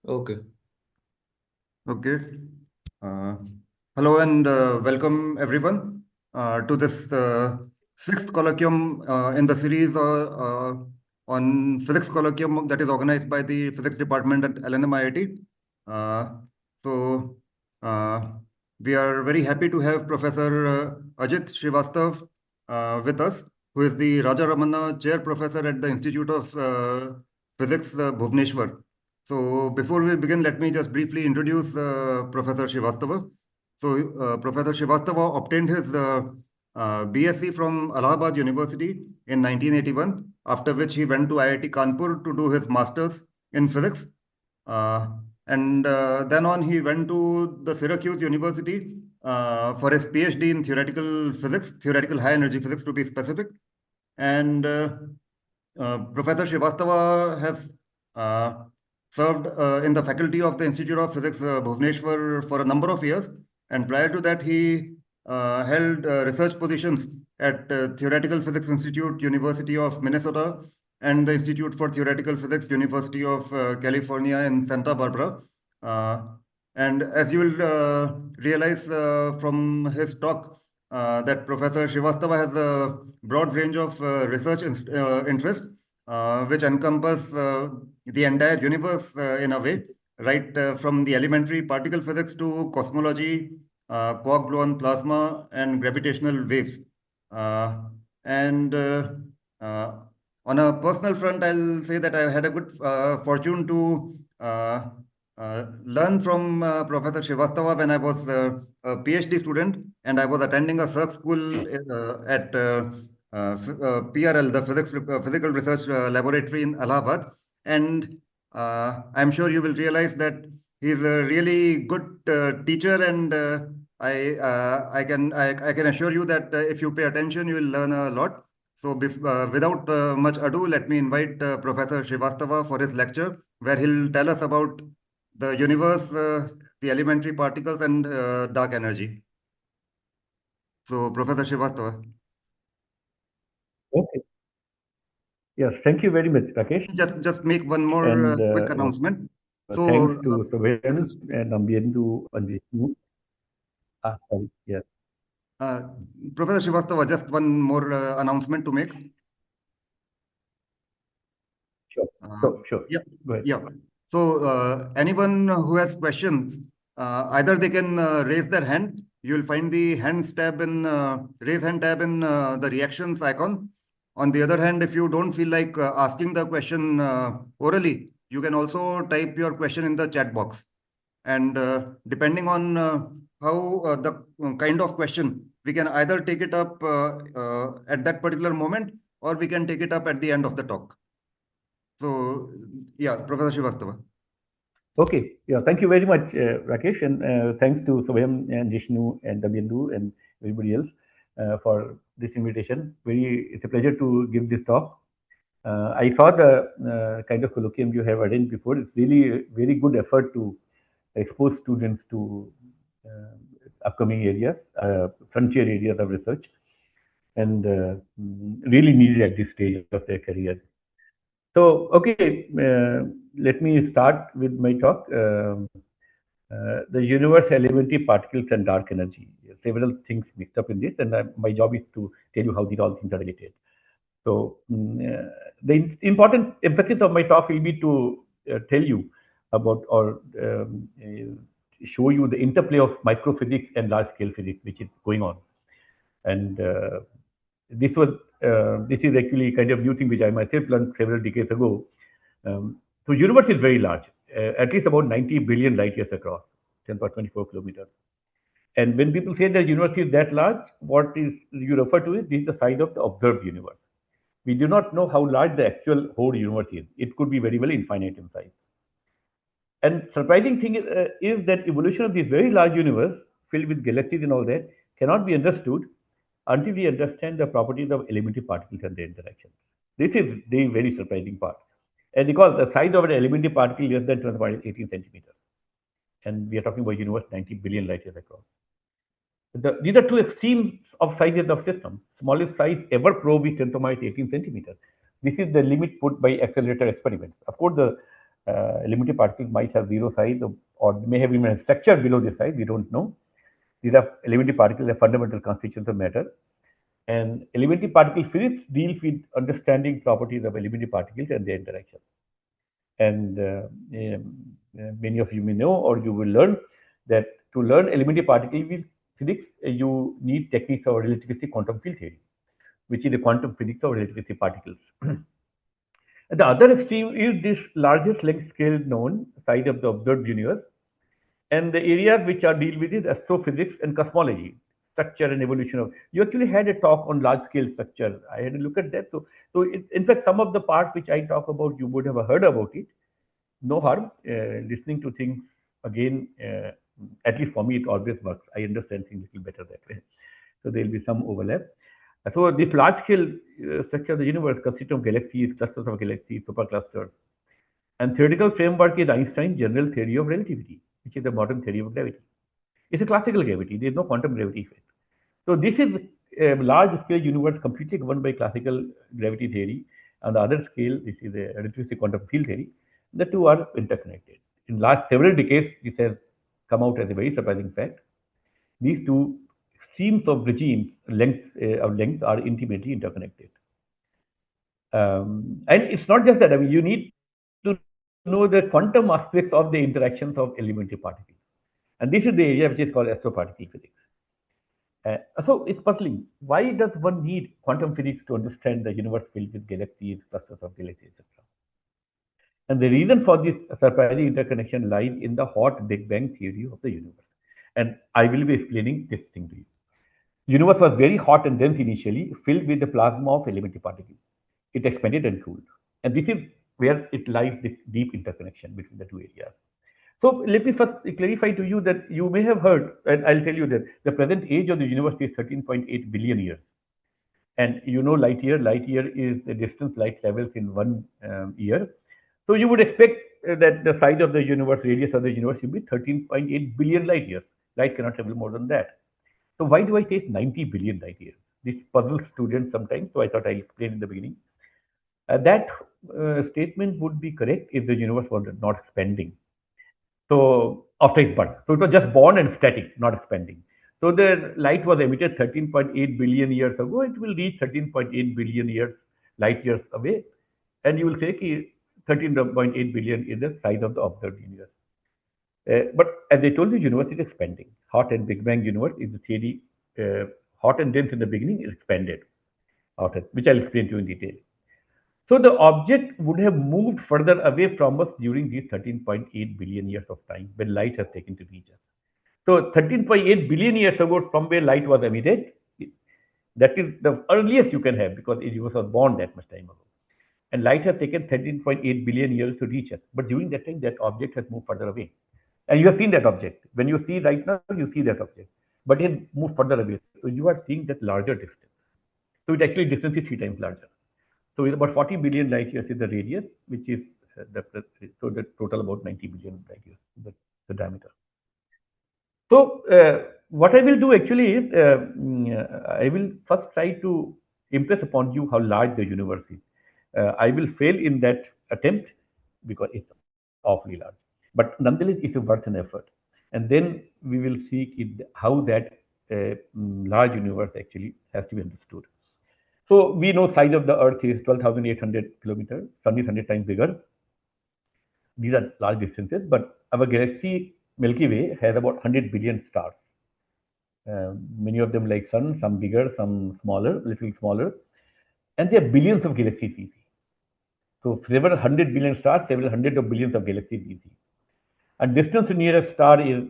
Okay. Okay. Uh, Hello and welcome everyone to this sixth colloquium in the series on physics colloquium that is organized by the physics department at LNM IIT. So uh, we are very happy to have Professor Ajit Srivastava with us, who is the Raja Ramana Chair Professor at the Institute of Physics, Bhubaneswar. So before we begin, let me just briefly introduce Professor Srivastava. So Professor Srivastava obtained his BSc from Allahabad University in 1981, after which he went to IIT Kanpur to do his masters in physics. Uh, and then on, he went to the Syracuse University for his PhD in theoretical physics, theoretical high energy physics to be specific. And Professor Srivastava has uh, served in the faculty of the Institute of Physics, Bhubaneswar, for a number of years. And prior to that, he held research positions at Theoretical Physics Institute, University of Minnesota, and the Institute for Theoretical Physics, University of California in Santa Barbara. Uh, and as you will realize from his talk, that Professor Srivastava has a broad range of research interests, which encompass the entire universe in a way, right from the elementary particle physics to cosmology, quark gluon plasma, and gravitational waves. Uh, and uh, on a personal front, I'll say that I had a good fortune to learn from Professor Srivastava when I was a PhD student, and I was attending a Circ school at PRL, the Physical Research Laboratory in Allahabad. And I'm sure you will realize that he's a really good teacher, and I can assure you that if you pay attention, you will learn a lot. So, without much ado, let me invite Professor Srivastava for his lecture, where he'll tell us about the universe, the elementary particles, and dark energy. So, Professor Srivastava, Okay. Yes, thank you very much, Rakesh. just make one more And quick announcement. thanks So, to this Sobayan is and Ambiendu and Vishnu. Sorry. Yes. uh, Professor Srivastava. Just one more announcement to make. Sure. Uh, Sure. yeah, Go ahead. yeah. So anyone who has questions, either they can raise their hand. You will find the hands tab in raise hand tab in the reactions icon. On the other hand, if you don't feel like asking the question orally, you can also type your question in the chat box. And depending on how the kind of question, we can either take it up at that particular moment, or we can take it up at the end of the talk. So, yeah, Professor Srivastava. Okay. Yeah. Thank you very much, Rakesh. And thanks to Sobayan and Vishnu and Ambiendu and everybody else for this invitation. It's a pleasure to give this talk. I saw the kind of colloquium you have arranged before. It's really a very good effort to expose students to upcoming areas, frontier areas of research, and really needed at this stage of their career. So, okay, let me start with my talk. The universe, elementary particles, and dark energy. Several things mixed up in this, and my job is to tell you how these all things are related. So, the important emphasis of my talk will be to tell you about or show you the interplay of microphysics and large scale physics, which is going on. And this is actually kind of new thing which I myself learned several decades ago. So universe is very large, at least about 90 billion light years across, 10 × 24 kilometers. And when people say that universe is that large, what is you refer to is this is the size of the observed universe. We do not know how large the actual whole universe is. It could be very well infinite in size. And surprising thing is that evolution of this very large universe filled with galaxies and all that cannot be understood until we understand the properties of elementary particles and their interactions. This is the very surprising part. And because the size of an elementary particle is less than 10 to the power 18 centimeters. And we are talking about universe 90 billion light years across. These are two extremes of sizes of system. Smallest size ever probe is 10 to the minus 18 centimeters. This is the limit put by accelerator experiments. Of course, the Elementary particles might have zero size or may have even a structure below this size. We don't know. These are elementary particles, are fundamental constituents of matter. And elementary particle physics deals with understanding properties of elementary particles and their interaction. And many of you may know or you will learn that to learn elementary particle physics, you need techniques of relativistic quantum field theory, which is the quantum physics of relativistic particles. At the other extreme is this largest length scale known, size of the observed universe, and the areas which are deal with is astrophysics and cosmology, structure and evolution of. You actually had a talk on large scale structure. I had a look at that. In fact, some of the parts which I talk about, you would have heard about it. No harm listening to things again. At least for me, it always works. I understand things a little better that way. So there will be some overlap. So this large scale structure of the universe consists of galaxies, clusters of galaxies, superclusters. And theoretical framework is Einstein's general theory of relativity, which is the modern theory of gravity. It's a classical gravity. There is no quantum gravity effect. So this is a large scale universe completely governed by classical gravity theory. On the other scale, this is a relativistic quantum field theory. The two are interconnected. In last several decades, this has come out as a very surprising fact. These two streams of regimes, lengths are intimately interconnected. And it's not just that. I mean, you need to know the quantum aspects of the interactions of elementary particles. And this is the area which is called astroparticle physics. So it's puzzling. Why does one need quantum physics to understand the universe filled with galaxies, clusters of galaxies, etc.? And the reason for this surprising interconnection lies in the hot Big Bang theory of the universe. And I will be explaining this thing to you. The universe was very hot and dense initially, filled with the plasma of elementary particles. It expanded and cooled. And this is where it lies this deep interconnection between the two areas. So let me first clarify to you that you may have heard, and I'll tell you that the present age of the universe is 13.8 billion years. And you know light year is the distance light travels in 1 year. So you would expect that the size of the universe, radius of the universe should be 13.8 billion light years. Light cannot travel more than that. So why do I take 90 billion light years? This puzzles students sometimes, so I thought I'll explain in the beginning. That statement would be correct if the universe was not expanding. So after its birth, so it was just born and static, not expanding. So the light was emitted 13.8 billion years ago. It will reach 13.8 billion light years away, and you will say that 13.8 billion is the size of the observed universe. But as I told you, universe is expanding. Hot and Big Bang universe is the theory. Hot and dense in the beginning is expanded, which I'll explain to you in detail. So the object would have moved further away from us during these 13.8 billion years of time when light has taken to reach us. So 13.8 billion years ago, from where light was emitted, that is the earliest you can have because the universe was born that much time ago. And light has taken 13.8 billion years to reach us. But during that time, that object has moved further away. And you have seen that object. When you see right now, you see that object. But it moved further away. So you are seeing that larger distance. So it actually distance is 3 times larger. So it's about 40 billion light years is the radius, which is so the total about 90 billion light years, the diameter. So what I will do actually is I will first try to impress upon you how large the universe is. I will fail in that attempt because it's awfully large. But nonetheless, it's worth an effort. And then we will see how that large universe actually has to be understood. So we know size of the Earth is 12,800 kilometers. Sun is 100 times bigger. These are large distances, but our galaxy Milky Way has about 100 billion stars. Many of them like Sun, some bigger, some smaller, little smaller. And there are billions of galaxies we see. So several hundred billion stars, several hundred of billions of galaxies we see. And distance to nearest star is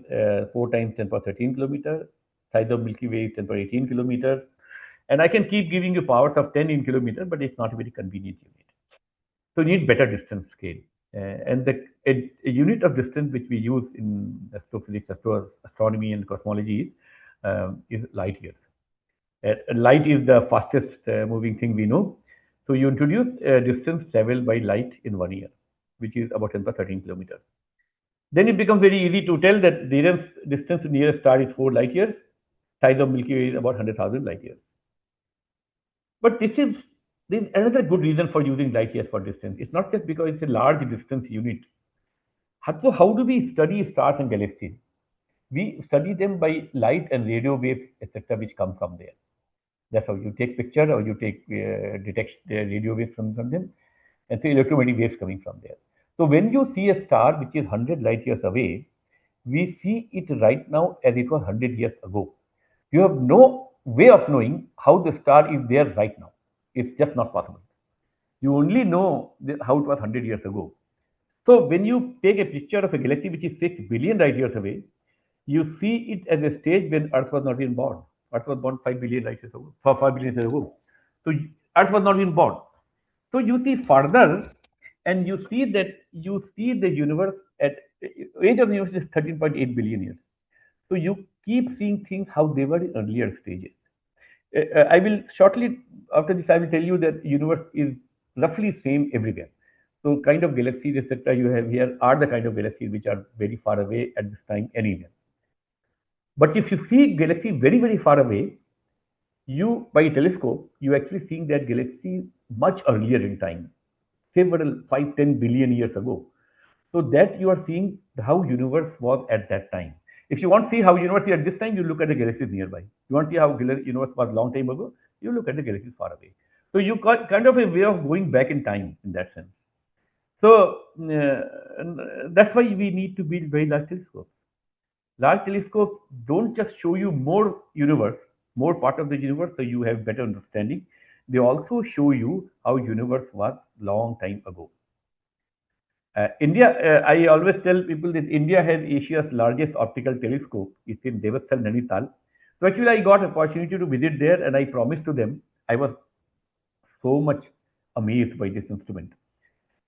4 times 10 power 13 kilometers. Size of Milky Way is 10 power 18 kilometers. And I can keep giving you powers of 10 in kilometers, but it's not a very convenient unit. So you need better distance scale. And a unit of distance which we use in astrophysics, astronomy, and cosmology is light years. Light is the fastest moving thing we know. So you introduce distance traveled by light in 1 year, which is about 10 power 13 kilometers. Then it becomes very easy to tell that the distance to nearest star is 4 light years. Size of Milky Way is about 100,000 light years. But there's another good reason for using light years for distance. It's not just because it's a large distance unit. So how do we study stars and galaxies? We study them by light and radio waves, etc., which come from there. That's how you take picture or you take detect the radio waves from them, and so electromagnetic waves coming from there. So when you see a star which is 100 light years away, we see it right now as it was 100 years ago. You have no way of knowing how the star is there right now. It's just not possible. You only know how it was 100 years ago. So when you take a picture of a galaxy which is 6 billion light years away, you see it as a stage when Earth was not even born. Earth was born 5 billion light years ago, 5 billion years ago. So Earth was not even born. So you see further, and you see the universe at age of the universe is 13.8 billion years. So you keep seeing things how they were in earlier stages. I will shortly after this I will tell you that universe is roughly same everywhere. So kind of galaxies etc. you have here are the kind of galaxies which are very far away at this time anywhere. But if you see galaxy very far away, you by telescope you actually seeing that galaxy much earlier in time, several 5-10 billion years ago. So that you are seeing how universe was at that time. If you want to see how universe is at this time, you look at the galaxies nearby. You want to see how universe was long time ago, you look at the galaxies far away. So you got kind of a way of going back in time in that sense. So that's why we need to build very large telescopes. Large telescopes don't just show you more universe, more part of the universe, so you have better understanding. They also show you how universe was long time ago. I always tell people that India has Asia's largest optical telescope. It's in Devasthal, Nainital. So actually, I got opportunity to visit there, and I promised to them. I was so much amazed by this instrument.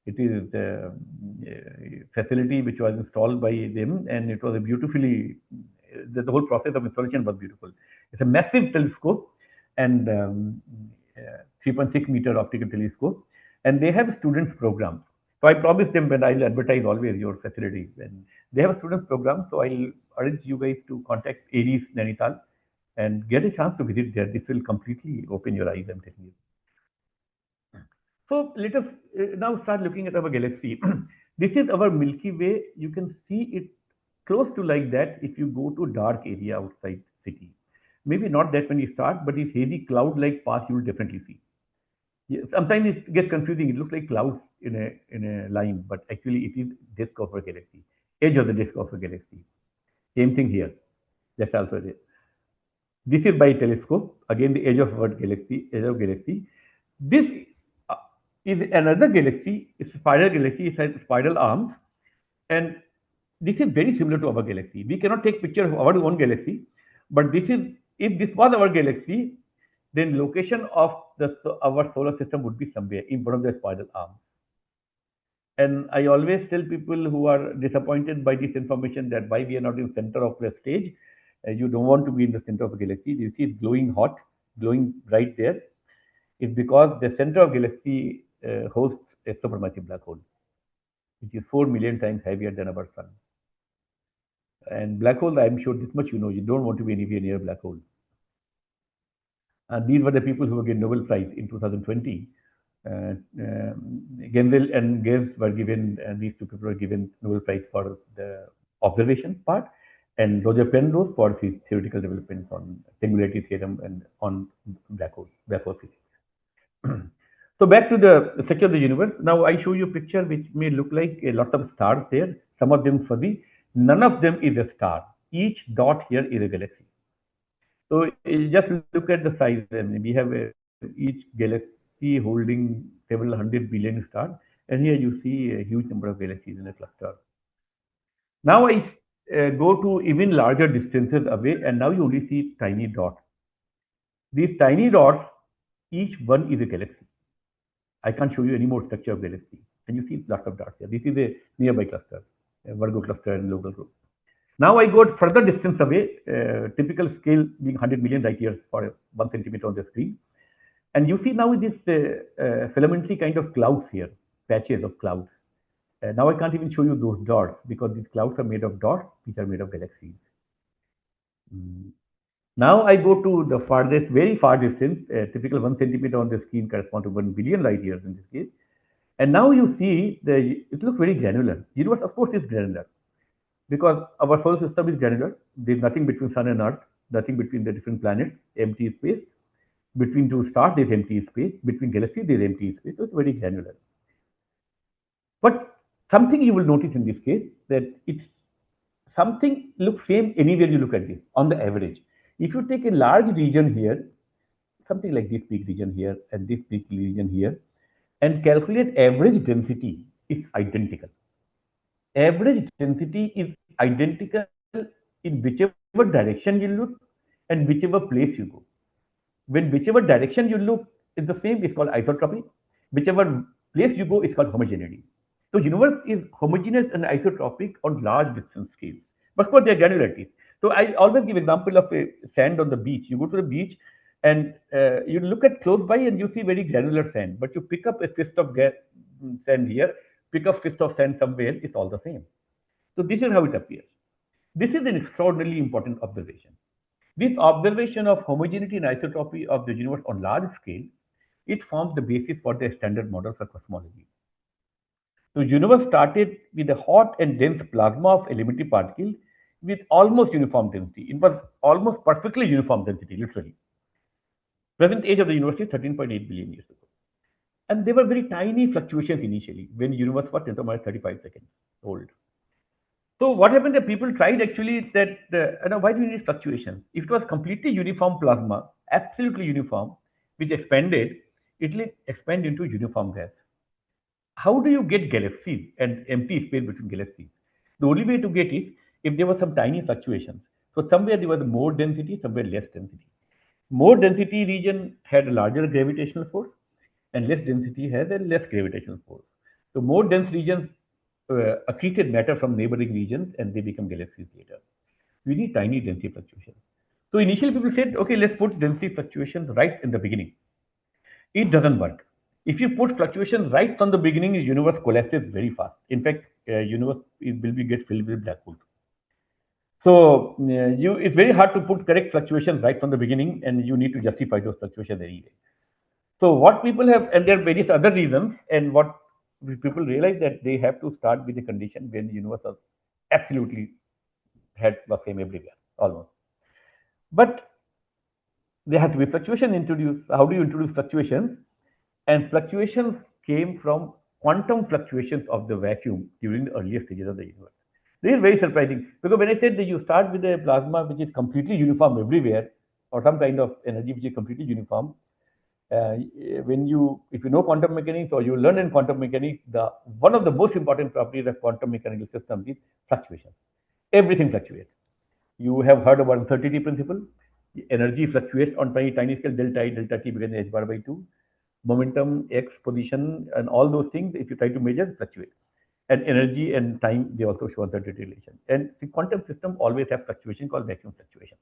It is the facility which was installed by them, and it was a beautifully. The whole process of installation was beautiful. It's a massive telescope, and 3.6 meter optical telescope, and they have students programs. So I promised them when I'll advertise always your facility, and they have a students program. So I'll urge you guys to contact Aries Nainital and get a chance to visit there. This will completely open your eyes. I'm telling you. So let us now start looking at our galaxy. This is our Milky Way. You can see it close to like that if you go to dark area outside city. Maybe not that when you start, but this hazy cloud-like path you will definitely see. Yeah, sometimes it gets confusing. It looks like clouds in a line, but actually it is disk of a galaxy, edge of the disk of a galaxy. Same thing here. That's also there. This is by telescope. Again, the edge of our galaxy, edge of galaxy. This uh, is another galaxy. It's a spiral galaxy. It has spiral arms, and this is very similar to our galaxy. We cannot take picture of our own galaxy, but this is if this was our galaxy, then location of our solar system would be somewhere in one of the spiral arms. And I always tell people who are disappointed by this information that why we are not in center of the stage. You don't want to be in the center of a galaxy. You see it's glowing hot, glowing right there. It's because the center of galaxy hosts a supermassive black hole, which is 4 million times heavier than our sun. And black hole, I'm sure this much you know, you don't want to be anywhere near a black hole. And these were the people who were given Nobel Prize in 2020. Uh, Gensel and Gibbs were given, and these two people were given Nobel Prize for the observation part, and Roger Penrose for his theoretical developments on singularity theorem and on black hole physics. So back to the structure of the universe. Now I show you a picture which may look like a lot of stars there. Some of them fuzzy. None of them is a star. Each dot here is a galaxy. So just look at the size. I mean, we have each galaxy holding several hundred billion stars, and here you see a huge number of galaxies in a cluster. Now I go to even larger distances away, and now you only see tiny dots. These tiny dots, each one is a galaxy. I can't show you any more structure of galaxy, and you see lots of dots here. This is a nearby cluster, a Virgo cluster and local group. Now I go further distance away, typical scale being 100 million light years for 1 centimeter on the screen. And you see now this filamentary kind of clouds here, patches of clouds. Now I can't even show you those dots because these clouds are made of dots, which are made of galaxies. Mm. Now I go to the farthest, very far distance, typical 1 centimeter on the screen correspond to 1 billion light years in this case. And now you see it looks very granular. Universe, of course, is granular because our solar system is granular. There's nothing between sun and earth, nothing between the different planets, empty space. Between two stars, there's empty space. Between galaxies, there's empty space. So it's very granular. But something you will notice in this case that it's something looks same anywhere you look at this on the average. If you take a large region here, something like this big region here and this big region here, and calculate average density, it's identical. Average density is identical in whichever direction you look and whichever place you go. When whichever direction you look is the same, it's called isotropy. Whichever place you go, it's called homogeneity. So universe is homogeneous and isotropic on large distance scales. But for their granularities. So I always give example of a sand on the beach. You go to the beach and you look at close by and you see very granular sand. But you pick up a fist of sand here, pick up fist of sand somewhere, it's all the same. So this is how it appears. This is an extraordinarily important observation. This observation of homogeneity and isotropy of the universe on large scale, it forms the basis for the standard models of cosmology. So universe started with a hot and dense plasma of elementary particles with almost uniform density. It was almost perfectly uniform density, literally. Present age of the universe is 13.8 billion years ago. And there were very tiny fluctuations initially when the universe was 10 to the minus 35 seconds old. So what happened that people tried actually that, why do we need fluctuations? If it was completely uniform plasma, absolutely uniform, which expanded, it will expand into uniform gas. How do you get galaxies and empty space between galaxies? The only way to get is if there were some tiny fluctuations. So somewhere there was more density, somewhere less density. More density region had a larger gravitational force, and less density has a less gravitational force. So more dense regions accreted matter from neighboring regions, and they become galaxies later. We need tiny density fluctuations. So initially people said, okay, let's put density fluctuations right in the beginning. It doesn't work. If you put fluctuations right from the beginning, the universe collapses very fast. In fact, universe will be get filled with black holes. So it's very hard to put correct fluctuations right from the beginning, and you need to justify those fluctuations anyway. So what people have, and there are various other reasons, and what people realize that they have to start with a condition when the universe was absolutely had the same everywhere, almost. But there had to be fluctuation introduced. How do you introduce fluctuations? And fluctuations came from quantum fluctuations of the vacuum during the earlier stages of the universe. This is very surprising because when I said that you start with a plasma which is completely uniform everywhere, or some kind of energy which is completely uniform, when you, if you know quantum mechanics or you learn in quantum mechanics, the one of the most important properties of quantum mechanical system is fluctuation. Everything fluctuates. You have heard about uncertainty principle. Energy fluctuates on tiny, tiny scale, delta I, delta T begins h bar by 2. Momentum, x, position, and all those things, if you try to measure, fluctuate. And energy and time, they also show uncertainty relation. And the quantum system always have fluctuation called vacuum fluctuation.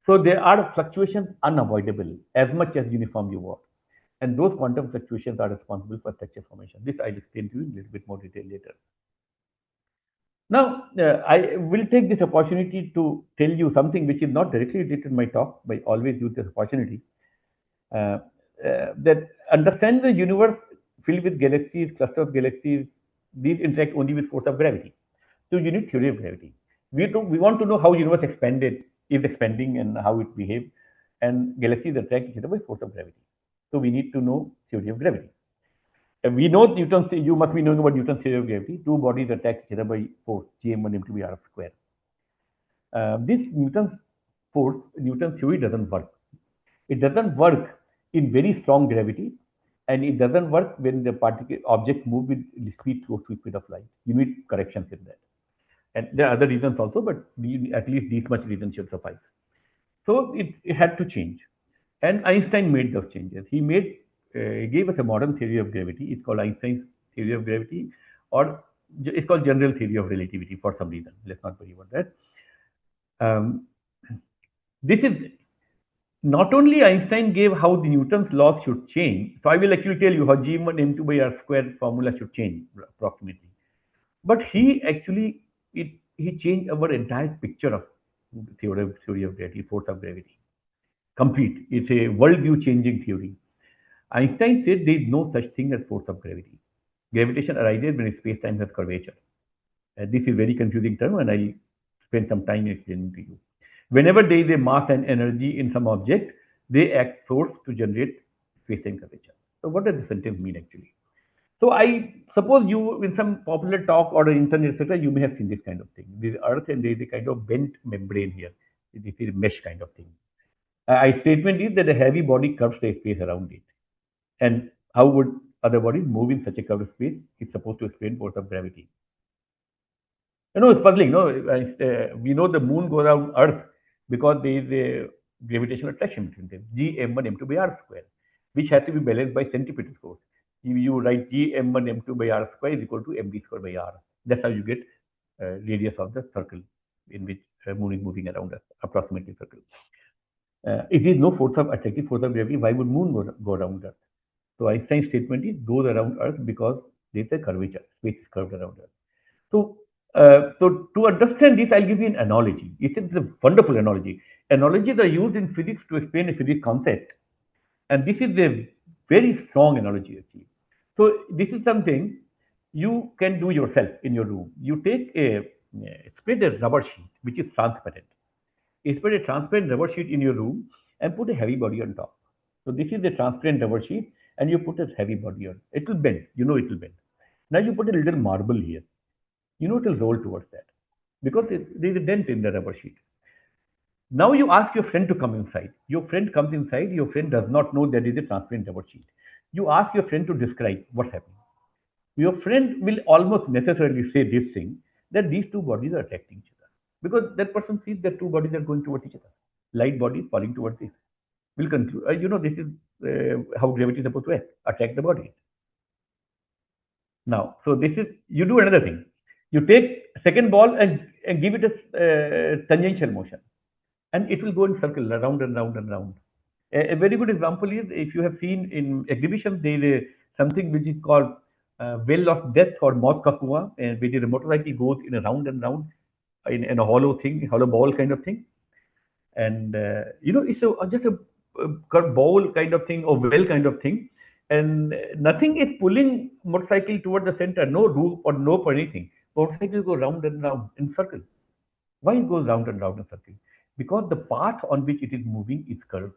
So there are fluctuations unavoidable as much as uniform you want. And those quantum fluctuations are responsible for structure formation. This I'll explain to you in a little bit more detail later. Now, I will take this opportunity to tell you something which is not directly related to my talk, but I always use this opportunity. That understand the universe filled with galaxies, clusters of galaxies, these interact only with force of gravity. So you need theory of gravity. We want to know how universe expanded, is expanding, and how it behaves. And galaxies attract each other by force of gravity. So we need to know theory of gravity. We know Newton's, you must be knowing about Newton's theory of gravity. Two bodies attract each other by force, gm1 m2 by r square. This Newton's force, Newton's theory doesn't work. It doesn't work in very strong gravity, and it doesn't work when the particle object move with speed close to speed of light. You need corrections in that. And there are other reasons also, but at least these much reasons should suffice. So it had to change. And Einstein made those changes. He gave us a modern theory of gravity. It's called Einstein's theory of gravity, or it's called general theory of relativity for some reason. Let's not worry about that. This is not only Einstein gave how the Newton's laws should change. So I will actually tell you how g1 m2 by r square formula should change approximately. But he changed our entire picture of theory of gravity, force of gravity. Complete. It's a worldview changing theory. Einstein said there is no such thing as force of gravity. Gravitation arises when space-time has curvature. This is very confusing term, and I'll spend some time explaining to you. Whenever there is a mass and energy in some object, they act force to generate space-time curvature. So what does the sentence mean actually? So I suppose you, in some popular talk or the internet, etc., you may have seen this kind of thing. This Earth and there is a kind of bent membrane here. This is a mesh kind of thing. I statement is that a heavy body curves the space around it. And how would other bodies move in such a curved space? It's supposed to explain force of gravity. It's puzzling. No, we know the moon goes around Earth because there is a gravitational attraction between them. G m1 m2 by r square, which has to be balanced by centripetal force. You write G m1 m2 by r square is equal to mv square by r. That's how you get radius of the circle in which moon is moving around us, approximately circle. If there is no force of attractive force of gravity, why would moon go around Earth? So Einstein's statement is goes around Earth because there is a curvature. Space is curved around Earth. So to understand this, I'll give you an analogy. It's a wonderful analogy. Analogies are used in physics to explain a physics concept, and this is a very strong analogy actually. So this is something you can do yourself in your room. You take spread a rubber sheet which is transparent. You spread a transparent rubber sheet in your room and put a heavy body on top. So this is the transparent rubber sheet, and you put a heavy body on. It will bend. You know it will bend. Now you put a little marble here. You know it will roll towards that because there is a dent in the rubber sheet. Now you ask your friend to come inside. Your friend comes inside. Your friend does not know that it is a transparent rubber sheet. You ask your friend to describe what's happening. Your friend will almost necessarily say this thing that these two bodies are attracting each other because that person sees that two bodies are going towards each other. Light body falling towards this. Will conclude. This is how gravity is supposed to attract the body. Now, so this is you do another thing. You take second ball and give it a tangential motion, and it will go in circle round and round and round. A very good example is if you have seen in exhibitions there is something which is called well of death or moth ka kuan, where the motorcycle goes in a round and round in a hollow thing, hollow ball kind of thing, and it's just a curved bowl kind of thing or well kind of thing, and nothing is pulling motorcycle toward the center, no roof or no for anything. Motorcycle go round and round in circle. Why it goes round and round in circle? Because the path on which it is moving is curved.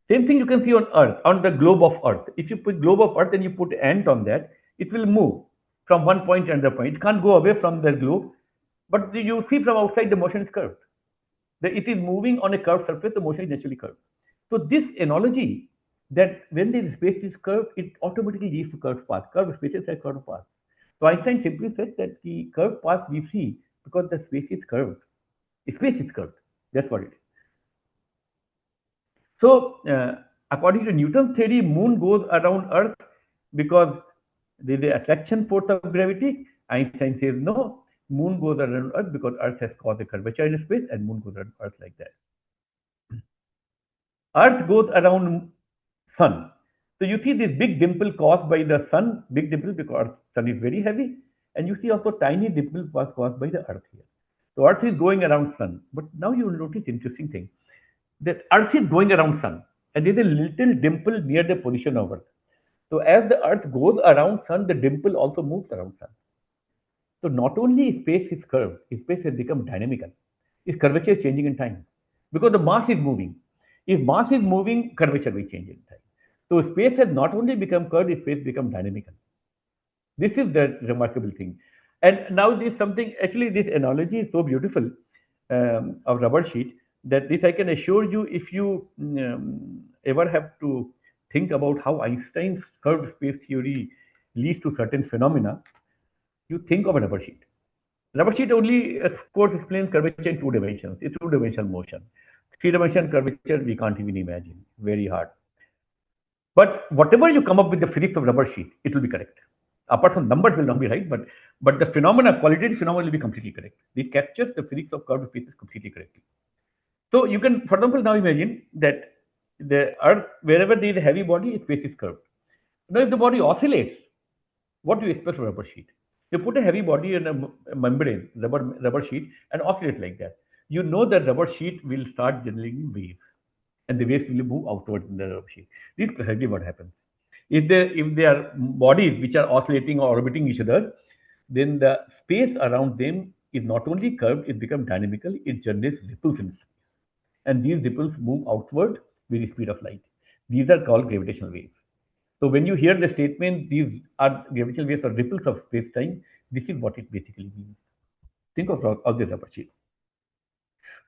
Same thing you can see on Earth, on the globe of Earth. If you put globe of Earth and you put ant on that, it will move from one point to another point. It can't go away from the globe, but you see from outside the motion is curved. It is moving on a curved surface, the motion is naturally curved. So this analogy that when the space is curved, it automatically leads to curved path. Curved spaces have curved path. So Einstein simply said that the curved path we see because the space is curved. Space is curved. That's what it is. So according to Newton's theory, moon goes around Earth because there is the attraction force of gravity. Einstein says no, moon goes around Earth because Earth has caused a curvature in space and moon goes around Earth like that. Earth goes around sun. So you see this big dimple caused by the sun, big dimple because sun is very heavy, and you see also tiny dimple was caused by the Earth here. So Earth is going around sun, but now you will notice interesting thing that Earth is going around sun, and there is a little dimple near the position of Earth. So as the Earth goes around sun, the dimple also moves around sun. So not only space is curved, space has become dynamical. Its curvature is changing in time because the mass is moving. If mass is moving, curvature will change in time. So space has not only become curved, space become dynamical. This is the remarkable thing. And now there's something, actually this analogy is so beautiful of rubber sheet that this I can assure you if you ever have to think about how Einstein's curved space theory leads to certain phenomena, you think of a rubber sheet. Rubber sheet only, of course, explains curvature in two dimensions. It's two-dimensional motion. Three-dimensional curvature, we can't even imagine. Very hard. But whatever you come up with the physics of rubber sheet, it will be correct. Apart from numbers will not be right, but the phenomena, qualitative phenomena will be completely correct. It captures the physics of curved spaces completely correctly. So you can, for example, now imagine that the Earth, wherever there is a heavy body, space is curved. Now, if the body oscillates, what do you expect from a rubber sheet? You put a heavy body in a membrane, rubber sheet, and oscillate like that. You know that rubber sheet will start generating waves, and the waves will move outward in the rubber sheet. This is precisely what happens. If they are bodies which are oscillating or orbiting each other, then the space around them is not only curved, it becomes dynamical, it generates ripples in space. And these ripples move outward with the speed of light. These are called gravitational waves. So when you hear the statement, these are gravitational waves or ripples of space-time, this is what it basically means. Think of this aperture.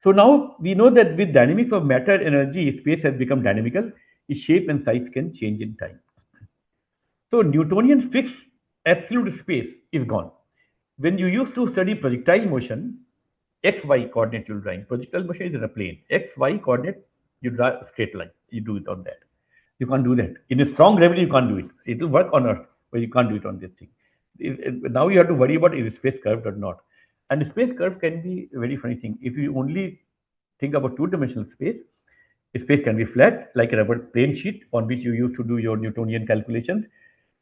So now we know that with dynamics of matter energy, space has become dynamical. Its shape and size can change in time. So Newtonian fixed absolute space is gone. When you used to study projectile motion, XY coordinate you draw. Projectile motion is in a plane. XY coordinate, you draw a straight line. You do it on that. You can't do that. In a strong gravity, you can't do it. It will work on Earth, but you can't do it on this thing. Now you have to worry about is space curved or not. And space curve can be a very funny thing. If you only think about two-dimensional space can be flat, like a rubber plane sheet on which you used to do your Newtonian calculations.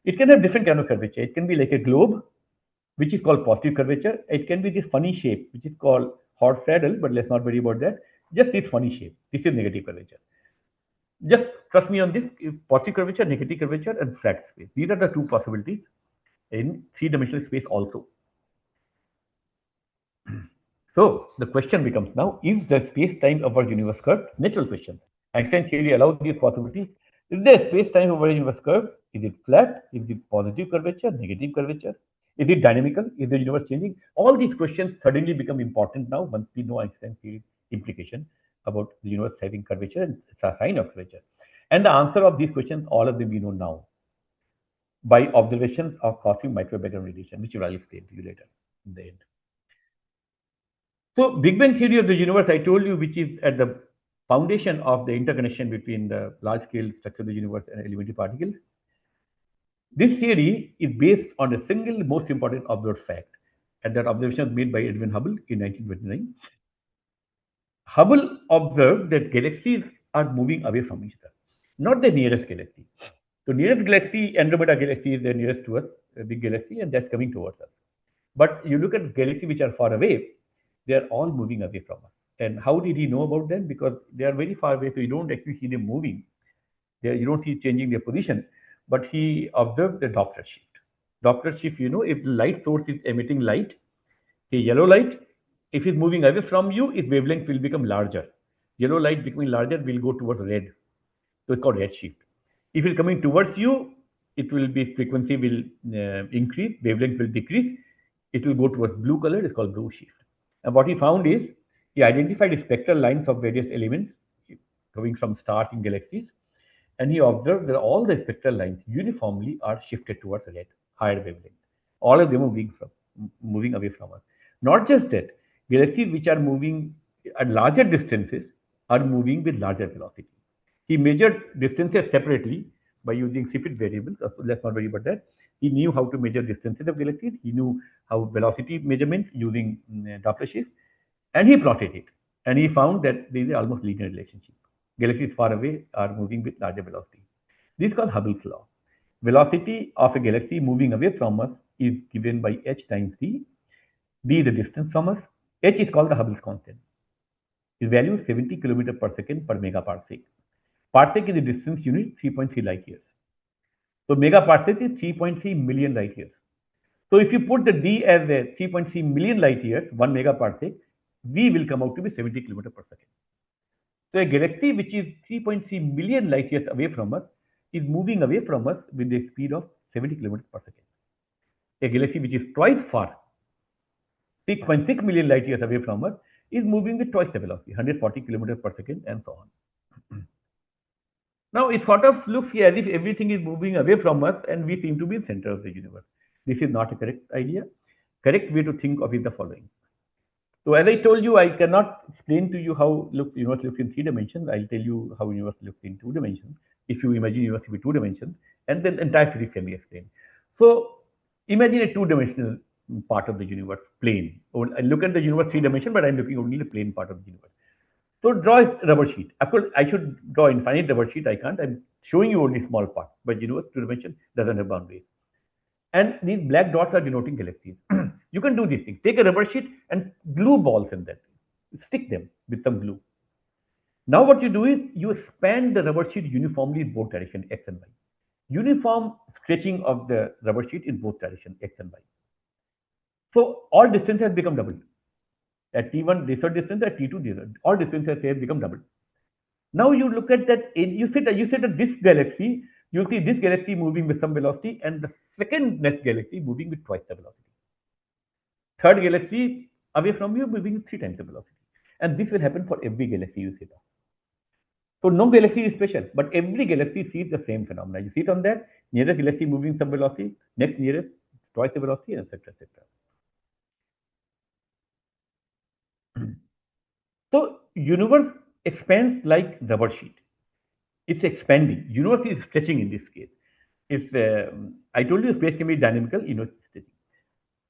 It can have different kind of curvature. It can be like a globe, which is called positive curvature. It can be this funny shape, which is called horse saddle, but let's not worry about that. Just this funny shape. This is negative curvature. Just trust me on this: positive curvature, negative curvature, and flat space. These are the two possibilities in three-dimensional space also. So the question becomes now: is the space-time of our universe curved? Natural question. Einstein's theory allows these possibilities. Is the space-time of our universe curved? Is it flat? Is it positive curvature? Negative curvature? Is it dynamical? Is the universe changing? All these questions suddenly become important now once we know Einstein's theory implication about the universe having curvature and sign of curvature. And the answer of these questions, all of them we know now by observations of cosmic microwave background radiation, which I'll explain to you later in the end. So, Big Bang theory of the universe, I told you, which is at the foundation of the interconnection between the large scale structure of the universe and elementary particles. This theory is based on a single most important observed fact, and that observation was made by Edwin Hubble in 1929. Hubble observed that galaxies are moving away from each other, not the nearest galaxy. So, nearest galaxy, Andromeda galaxy, is the nearest to us, a big galaxy, and that's coming towards us. But you look at galaxies which are far away, they are all moving away from us. And how did he know about them? Because they are very far away, so you don't actually see them moving. You don't see changing their position. But he observed the Doppler shift. Doppler shift, if the light source is emitting light, say yellow light, if it's moving away from you, its wavelength will become larger. Yellow light becoming larger will go towards red. So it's called red shift. If it's coming towards you, it will be frequency will increase, wavelength will decrease. It will go towards blue color. It's called blue shift. And what he found is he identified spectral lines of various elements coming from stars in galaxies, and he observed that all the spectral lines uniformly are shifted towards red, higher wavelength. All of them are moving away from us. Not just that, galaxies which are moving at larger distances are moving with larger velocity. He measured distances separately by using Sipit variables. Let's not worry about that. He knew how to measure distances of galaxies. He knew how velocity measurements using Doppler shift, and he plotted it. And he found that there is almost linear relationship. Galaxies far away are moving with larger velocity. This is called Hubble's law. Velocity of a galaxy moving away from us is given by h times d. D is the distance from us. H is called the Hubble's constant. Its value is 70 km per second per megaparsec. Parsec is the distance unit, 3.3 light years. So megaparsec is 3.3 million light years. So if you put the d as a 3.3 million light years, 1 megaparsec, v will come out to be 70 km per second. So a galaxy which is 3.3 million light years away from us is moving away from us with a speed of 70 km per second. A galaxy which is twice far, 6.6 million light years away from us, is moving with twice the velocity, 140 km per second, and so on. Now, it sort of looks as if everything is moving away from us and we seem to be in the center of the universe. This is not a correct idea. Correct way to think of it is the following. So, as I told you, I cannot explain to you how universe looks in 3 dimensions. I'll tell you how universe looks in 2 dimensions. If you imagine universe to be 2 dimensions, and then entire physics can be explained. So, imagine a 2-dimensional part of the universe, plane. I look at the universe 3 dimension, but I'm looking only the plane part of the universe. So draw a rubber sheet. Of course, I should draw infinite rubber sheet. I can't. I'm showing you only small part. But universe 2 dimension doesn't have boundaries. And these black dots are denoting galaxies. You can do these things. Take a rubber sheet and glue balls in that. Stick them with some glue. Now what you do is you expand the rubber sheet uniformly in both directions, x and y. uniform stretching of the rubber sheet in both directions, x and y. So all distance has become double. At T1 this distance, at T2 this, all distances have become double. Now you look at that, you said that this galaxy, you see this galaxy moving with some velocity and the second next galaxy moving with twice the velocity. Third galaxy away from you moving with three times the velocity. And this will happen for every galaxy you see that. So no galaxy is special, but every galaxy sees the same phenomena. You see it on that, nearest galaxy moving some velocity, next nearest twice the velocity, etc. etc. So universe expands like rubber sheet. It's expanding. Universe is stretching in this case. If I told you space can be dynamical, it's stretching.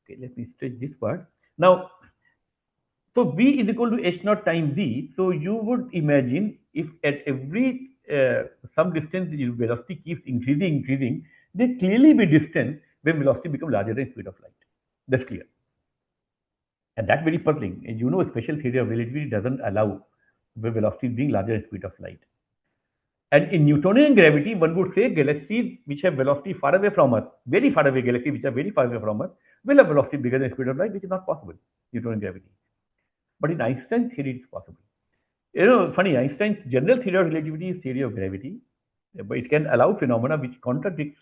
Okay, let me stretch this part. Now, so V is equal to H naught times Z. So you would imagine if at every some distance the velocity keeps increasing, there clearly be distance when velocity becomes larger than speed of light. That's clear. And that's very puzzling. And special theory of relativity doesn't allow the velocity being larger than speed of light. And in Newtonian gravity, one would say galaxies which have velocity far away from us, very far away galaxies which are very far away from us, will have velocity bigger than speed of light, which is not possible. Newtonian gravity. But in Einstein's theory, it's possible. Funny, Einstein's general theory of relativity is theory of gravity, but it can allow phenomena which contradicts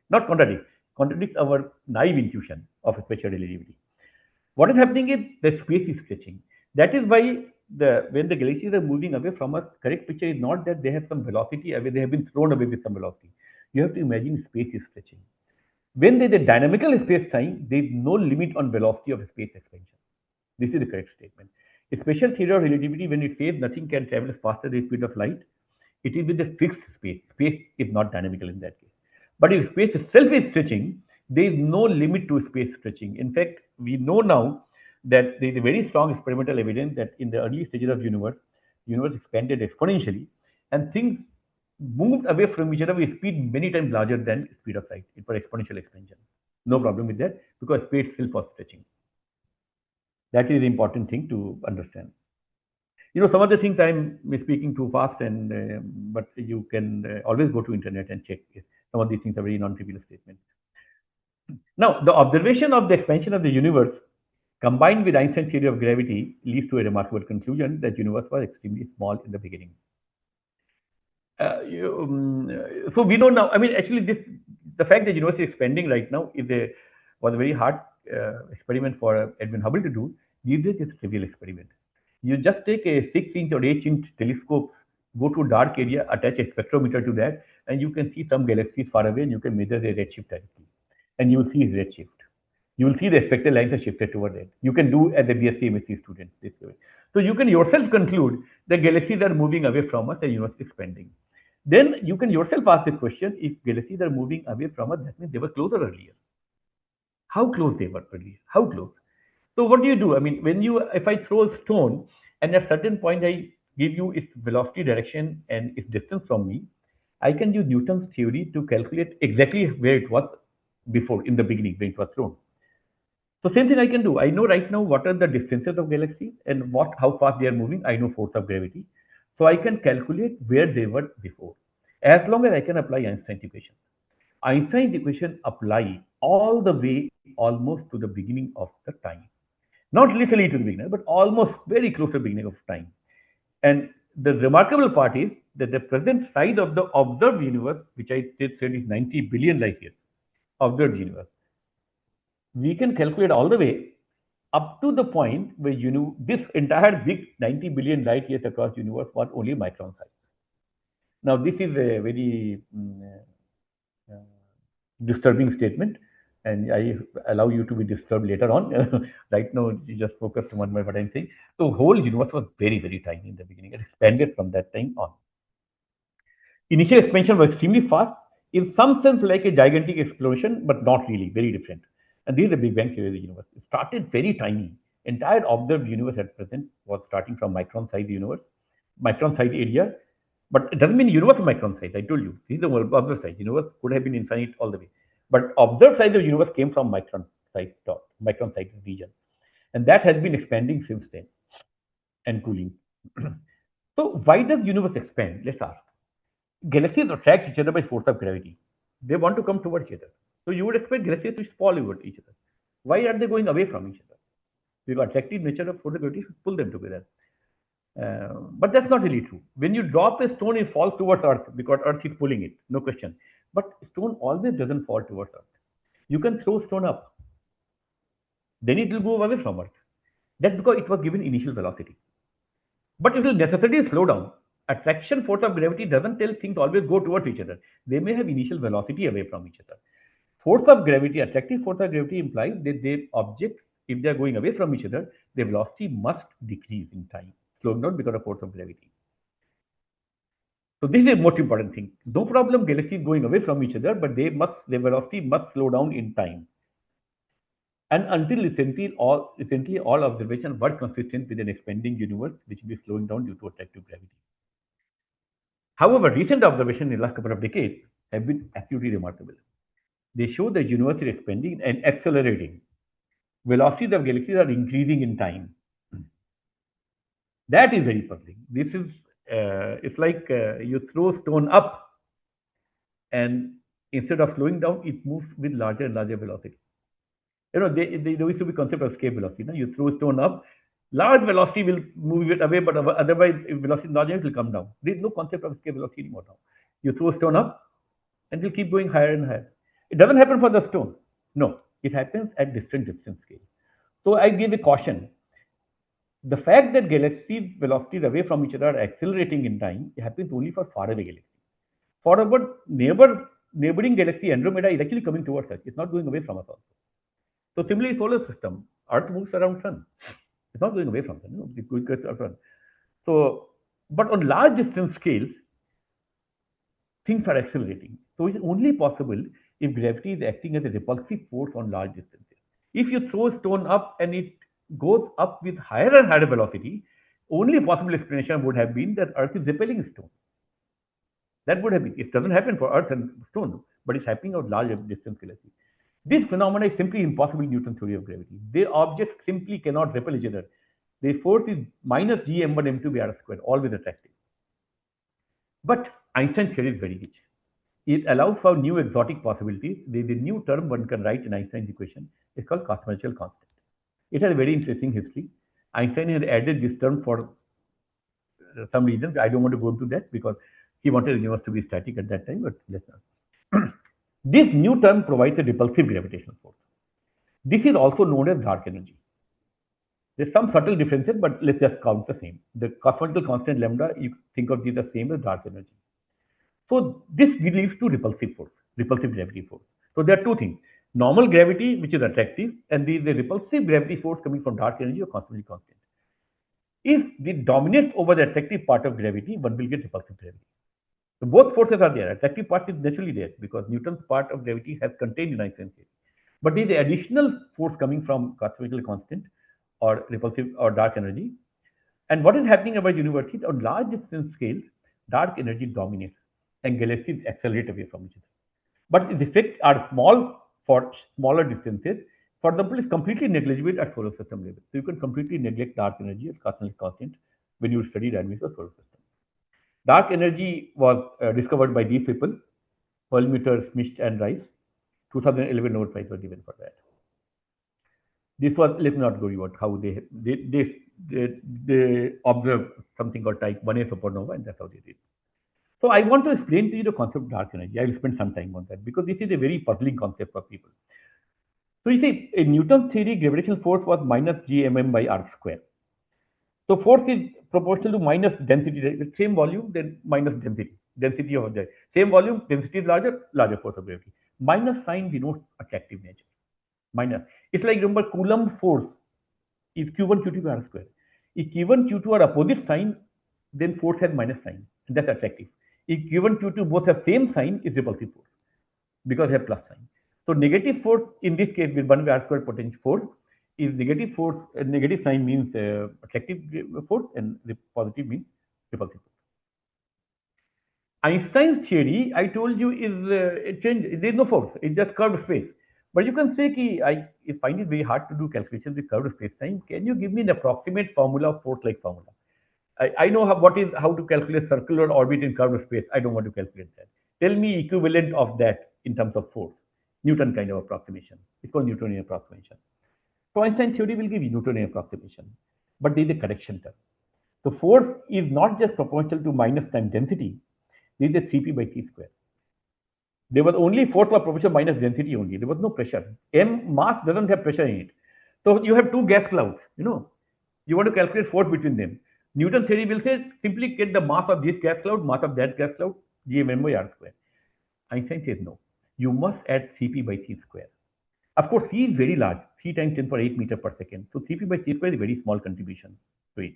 not contradicts our naive intuition of special relativity. What is happening is the space is stretching. That is why when the galaxies are moving away from us, correct picture is not that they have some velocity away, they have been thrown away with some velocity. You have to imagine space is stretching. When there is a dynamical space-time, there is no limit on velocity of space expansion. This is the correct statement. A special theory of relativity, when it says nothing can travel faster than the speed of light, it is with a fixed space. Space is not dynamical in that case. But if space itself is stretching, there is no limit to space stretching. In fact, we know now that there is a very strong experimental evidence that in the early stages of universe expanded exponentially, and things moved away from each other with speed many times larger than speed of light. It was exponential expansion. No problem with that because space itself was stretching. That is the important thing to understand. Some of the things I'm speaking too fast, and but you can always go to internet and check. Some of these things are very non-trivial statements. Now, the observation of the expansion of the universe combined with Einstein's theory of gravity leads to a remarkable conclusion that universe was extremely small in the beginning. So we know now. I mean, actually, the fact that universe is expanding right now was a very hard experiment for Edwin Hubble to do. These days, it's a trivial experiment. You just take a 6-inch or 8-inch telescope, go to a dark area, attach a spectrometer to that, and you can see some galaxies far away, and you can measure their redshift directly, and you will see redshift. You will see the spectral lines are shifted toward it. You can do as a BSc MSc student this way. So you can yourself conclude that galaxies are moving away from us and universe is expanding. Then you can yourself ask the question: if galaxies are moving away from us, that means they were closer earlier. How close they were earlier? How close? So what do? I mean, if I throw a stone and at a certain point I give you its velocity direction and its distance from me, I can use Newton's theory to calculate exactly where it was before, in the beginning, when it was thrown. So same thing I can do. I know right now what are the distances of galaxies and how fast they are moving. I know force of gravity. So I can calculate where they were before. As long as I can apply Einstein's equation. Einstein's equation apply all the way almost to the beginning of the time. Not literally to the beginning, but almost very close to the beginning of time. And the remarkable part is that the present size of the observed universe, which I said is 90 billion light years, observed universe, we can calculate all the way up to the point where this entire big 90 billion light years across the universe was only micron size. Now, this is a very disturbing statement, and I allow you to be disturbed later on. Right now, you just focus on what I'm saying. So, whole universe was very, very tiny in the beginning. It expanded from that time on. Initial expansion was extremely fast, in some sense like a gigantic explosion, but not really, very different. And this is the Big Bang theory of the universe. It started very tiny. Entire observed universe at present was starting from micron size universe, micron size area. But it doesn't mean universe micron size. I told you, this is the observed size. Universe could have been infinite all the way. But observed size of universe came from micron size region. And that has been expanding since then and cooling. So why does universe expand? Let's ask. Galaxies attract each other by force of gravity. They want to come towards each other. So you would expect galaxies to fall towards each other. Why are they going away from each other? Because attractive nature of force of gravity should pull them together. But that's not really true. When you drop a stone, it falls towards Earth because Earth is pulling it, no question. But stone always doesn't fall towards Earth. You can throw stone up, then it will go away from Earth. That's because it was given initial velocity. But it will necessarily slow down. Attraction force of gravity doesn't tell things to always go towards each other. They may have initial velocity away from each other. Force of gravity, attractive force of gravity implies that the objects, if they are going away from each other, their velocity must decrease in time, slowing down because of force of gravity. So this is the most important thing. No problem, galaxies going away from each other, but their velocity must slow down in time. And until recently, all observations were consistent with an expanding universe, which will be slowing down due to attractive gravity. However, recent observations in the last couple of decades have been absolutely remarkable. They show the universe is expanding and accelerating. Velocities of galaxies are increasing in time. That is very puzzling. This is it's like you throw stone up, and instead of slowing down, it moves with larger and larger velocity. There used to be concept of escape velocity. No? You throw a stone up, large velocity will move it away, but otherwise, if velocity is larger, it will come down. There is no concept of escape velocity anymore now. You throw a stone up, and it will keep going higher and higher. It doesn't happen for the stone. No, it happens at different distance scale. So I give a caution. The fact that galaxies velocities away from each other are accelerating in time happens only for faraway galaxies. For our neighboring galaxy Andromeda is actually coming towards us. It's not going away from us also. So similarly, solar system, Earth moves around Sun. It's not going away from Sun. It's going towards Sun. So, but on large distance scales, things are accelerating. So it's only possible if gravity is acting as a repulsive force on large distances. If you throw a stone up and it goes up with higher and higher velocity, only possible explanation would have been that Earth is repelling a stone. That would have been. It doesn't happen for Earth and stone, but it's happening on large distance galaxies. This phenomenon is simply impossible in Newton's theory of gravity. The objects simply cannot repel each other. The force is minus g m1 m2 by r square, always attractive. But Einstein's theory is very rich. It allows for new exotic possibilities. There's a new term one can write in Einstein's equation. It's called cosmological constant. It has a very interesting history. Einstein had added this term for some reasons. I don't want to go into that because he wanted the universe to be static at that time, but let's not. This new term provides a repulsive gravitational force. This is also known as dark energy. There's some subtle differences, but let's just count the same. The cosmological constant lambda, you think of this the same as dark energy. So this leads to repulsive force, repulsive gravity force. So there are two things: normal gravity, which is attractive, and the repulsive gravity force coming from dark energy or cosmological constant. If it dominates over the attractive part of gravity, one will get repulsive gravity. So both forces are there. Attractive part is naturally there because Newton's part of gravity has contained in Einstein's theory. But there is the additional force coming from cosmological constant or repulsive or dark energy. And what is happening about universe is on large distance scales, dark energy dominates and galaxies accelerate away from each other. But the effects are small for smaller distances. For example, it's completely negligible at solar system level. So you can completely neglect dark energy as cosmological constant when you study dynamics of solar system. Dark energy was discovered by these people, Perlmutter, Schmidt, and Rice. 2011 Nobel Prize was given for that. This was, let's not go about how they observed something called type 1a supernova, and that's how they did. So I want to explain to you the concept of dark energy. I will spend some time on that because this is a very puzzling concept for people. So you see, in Newton's theory, gravitational force was minus gmm by r square. So force is proportional to minus density. The same volume, then minus density. Density of the same volume, density is larger, larger force of gravity. Minus sign denotes attractive nature. Minus. It's like remember Coulomb force is Q1, Q2 by R square. If Q1, Q2 are opposite sign, then force has minus sign. And that's attractive. If Q1, Q2 both have same sign, it's repulsive force because they have plus sign. So negative force in this case with 1 by R square potential force is negative force. Negative sign means attractive force, and the positive means repulsive force. Einstein's theory, I told you, is it changed. There is no force. It's just curved space. But you can say कि I find it very hard to do calculations with curved space time. Can you give me an approximate formula of force-like formula? I know how to calculate circular orbit in curved space. I don't want to calculate that. Tell me equivalent of that in terms of force. Newton kind of approximation. It's called Newtonian approximation. So Einstein theory will give you Newtonian approximation, but there is a correction term. So force is not just proportional to minus time density. There is a 3p by t square. There was only force was proportional minus density only. There was no pressure. Mass doesn't have pressure in it. So you have two gas clouds. You want to calculate force between them. Newton theory will say simply get the mass of this gas cloud, mass of that gas cloud, gm by r square. Einstein says no. You must add 3p by c square. Of course, c is very large, 3 times 10 power 8 meter per second. So 3p by c square is a very small contribution to it.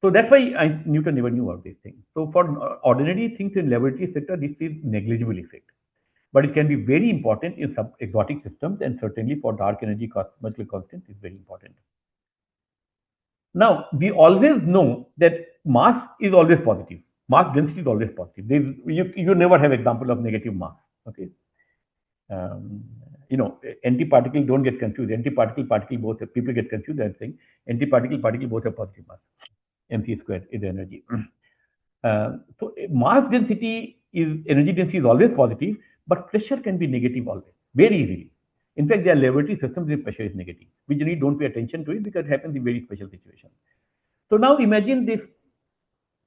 So that's why Newton never knew about this thing. So for ordinary things in laboratory sector, this is negligible effect. But it can be very important in some exotic systems, and certainly for dark energy cosmological constant is very important. Now, we always know that mass is always positive. Mass density is always positive. You never have example of negative mass. Okay. Anti-particle don't get confused. Anti-particle both have, people get confused. I'm saying anti-particle both have positive mass. mc squared is the energy. So mass density is energy density is always positive, but pressure can be negative always, very easily. In fact, there are laboratory systems where pressure is negative. We generally don't pay attention to it because it happens in very special situations. So now imagine this: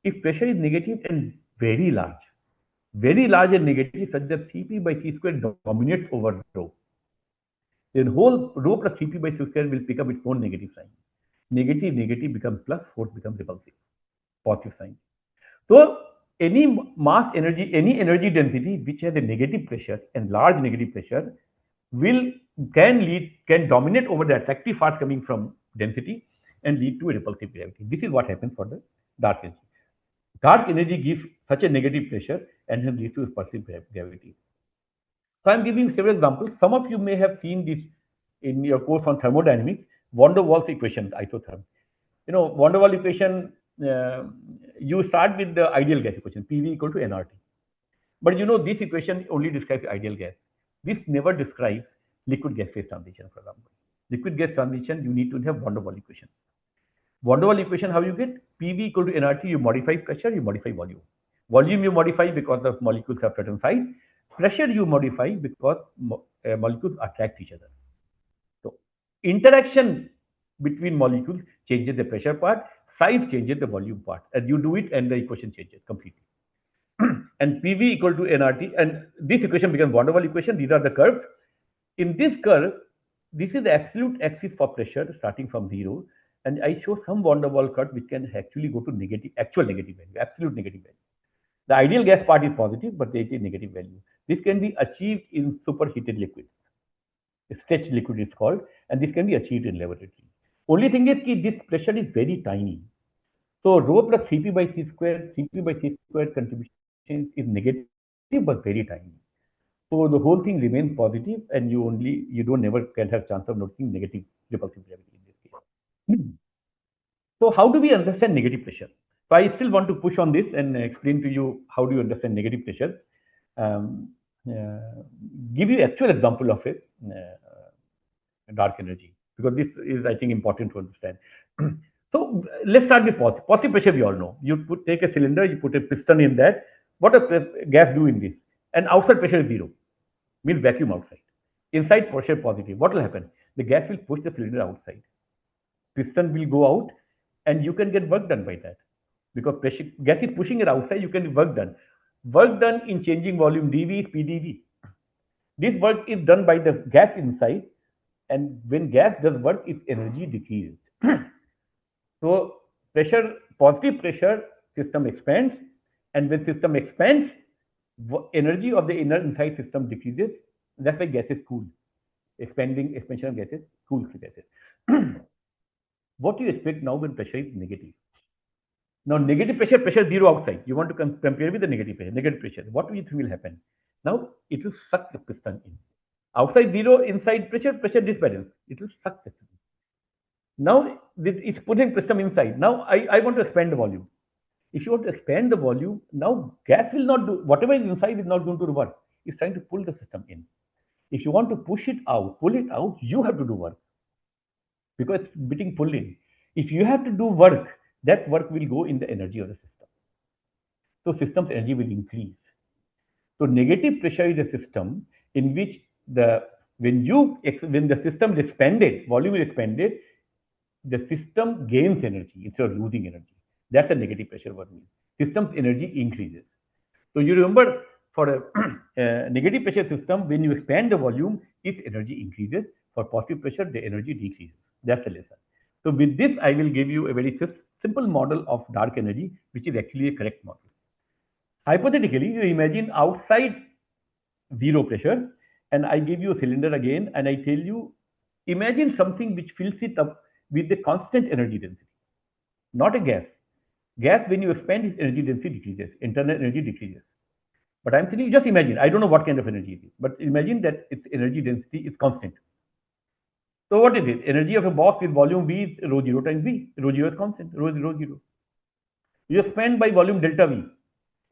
if pressure is negative and very large and negative, such that Cp by c square dominates over rho, then whole rho plus Cp by c square will pick up its own negative sign. Negative becomes plus, force becomes repulsive, positive sign. So any mass energy, any energy density which has a negative pressure and large negative pressure can dominate over the attractive force coming from density and lead to a repulsive gravity. This is what happens for the dark energy. Dark energy gives such a negative pressure and then leads to repulsive gravity. So I'm giving several examples. Some of you may have seen this in your course on thermodynamics, van der Waals equation, isotherm. Van der Waals equation, you start with the ideal gas equation, PV equal to nRT. But this equation only describes ideal gas. This never describes liquid gas phase transition, for example. Liquid gas transition, you need to have van der Waals equation. Van der Waals equation, how you get? PV equal to nRT, you modify pressure, you modify volume. Volume you modify because the molecules have certain size. Pressure you modify because molecules attract each other. So interaction between molecules changes the pressure part, size changes the volume part. And you do it and the equation changes completely. And PV equal to nRT, and this equation becomes van der Waals equation. These are the curves. In this curve, this is the absolute axis for pressure starting from 0. And I show some van der Waals curve which can actually go to actual negative value, absolute negative value. The ideal gas part is positive, but there is negative value. This can be achieved in superheated liquids. Stretched liquid is called, and this can be achieved in laboratory. Only thing is that this pressure is very tiny. So rho plus Cp by c square contribution is negative but very tiny. So the whole thing remains positive, and you don't never can have chance of noticing negative repulsive gravity in this case. So how do we understand negative pressure? So I still want to push on this and explain to you how do you understand negative pressure. Give you actual example of it, dark energy, because this is, I think, important to understand. So let's start with positive. Positive pressure we all know. You take a cylinder, you put a piston in that. What does gas do in this? And outside pressure is 0, means vacuum outside. Inside pressure positive. What will happen? The gas will push the cylinder outside. Piston will go out, and you can get work done by that. Because pressure, gas is pushing it outside, you can get work done. Work done in changing volume dV is PdV. This work is done by the gas inside, and when gas does work, its energy decreases. So positive pressure, system expands, and when system expands, energy of the inside system decreases. That's why gases cool. Expansion of gases cools the gases. What do you expect now when pressure is negative? Now, negative pressure 0 outside. You want to compare with the negative pressure. What do you think will happen? Now, it will suck the piston in. Outside 0, inside pressure disbalance. It will suck the piston. Now, it's putting piston inside. Now, I want to expand the volume. If you want to expand the volume, now gas will not do, whatever is inside is not going to do work. It's trying to pull the system in. If you want to pull it out, you have to do work because it's getting pulled in. If you have to do work, that work will go in the energy of the system. So system's energy will increase. So negative pressure is a system in which when the system is expanded, volume is expanded, the system gains energy instead of losing energy. That's a negative pressure what means. System's energy increases. So you remember for a, a negative pressure system, when you expand the volume, its energy increases. For positive pressure, the energy decreases. That's the lesson. So with this, I will give you a very simple model of dark energy, which is actually a correct model. Hypothetically, you imagine outside zero pressure, and I give you a cylinder again, and I tell you, imagine something which fills it up with the constant energy density, not a gas. Gas, when you expand, its energy density decreases, internal energy decreases. But I'm telling you, just imagine, I don't know what kind of energy it is, but imagine that its energy density is constant. So what is it? Energy of a box with volume V is rho 0 times V. Rho 0 is constant, rho is rho 0. You expand by volume delta V.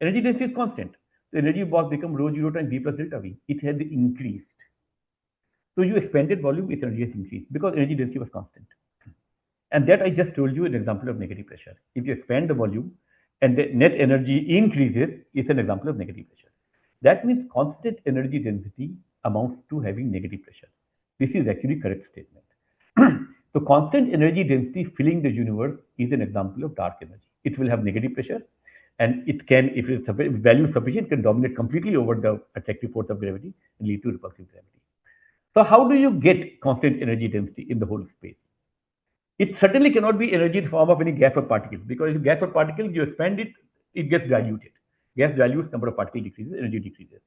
Energy density is constant. The energy of box becomes rho 0 times V plus delta V. It has increased. So you expanded volume, its energy has increased because energy density was constant. And that I just told you an example of negative pressure. If you expand the volume and the net energy increases, it's an example of negative pressure. That means constant energy density amounts to having negative pressure. This is actually correct statement. So constant energy density filling the universe is an example of dark energy. It will have negative pressure, and it can, if its value is sufficient, can dominate completely over the attractive force of gravity and lead to repulsive gravity. So how do you get constant energy density in the whole space? It certainly cannot be energy in the form of any gas or particles, because if gas or particles, you expand it, it gets diluted. Gas dilutes, number of particles decreases, energy decreases.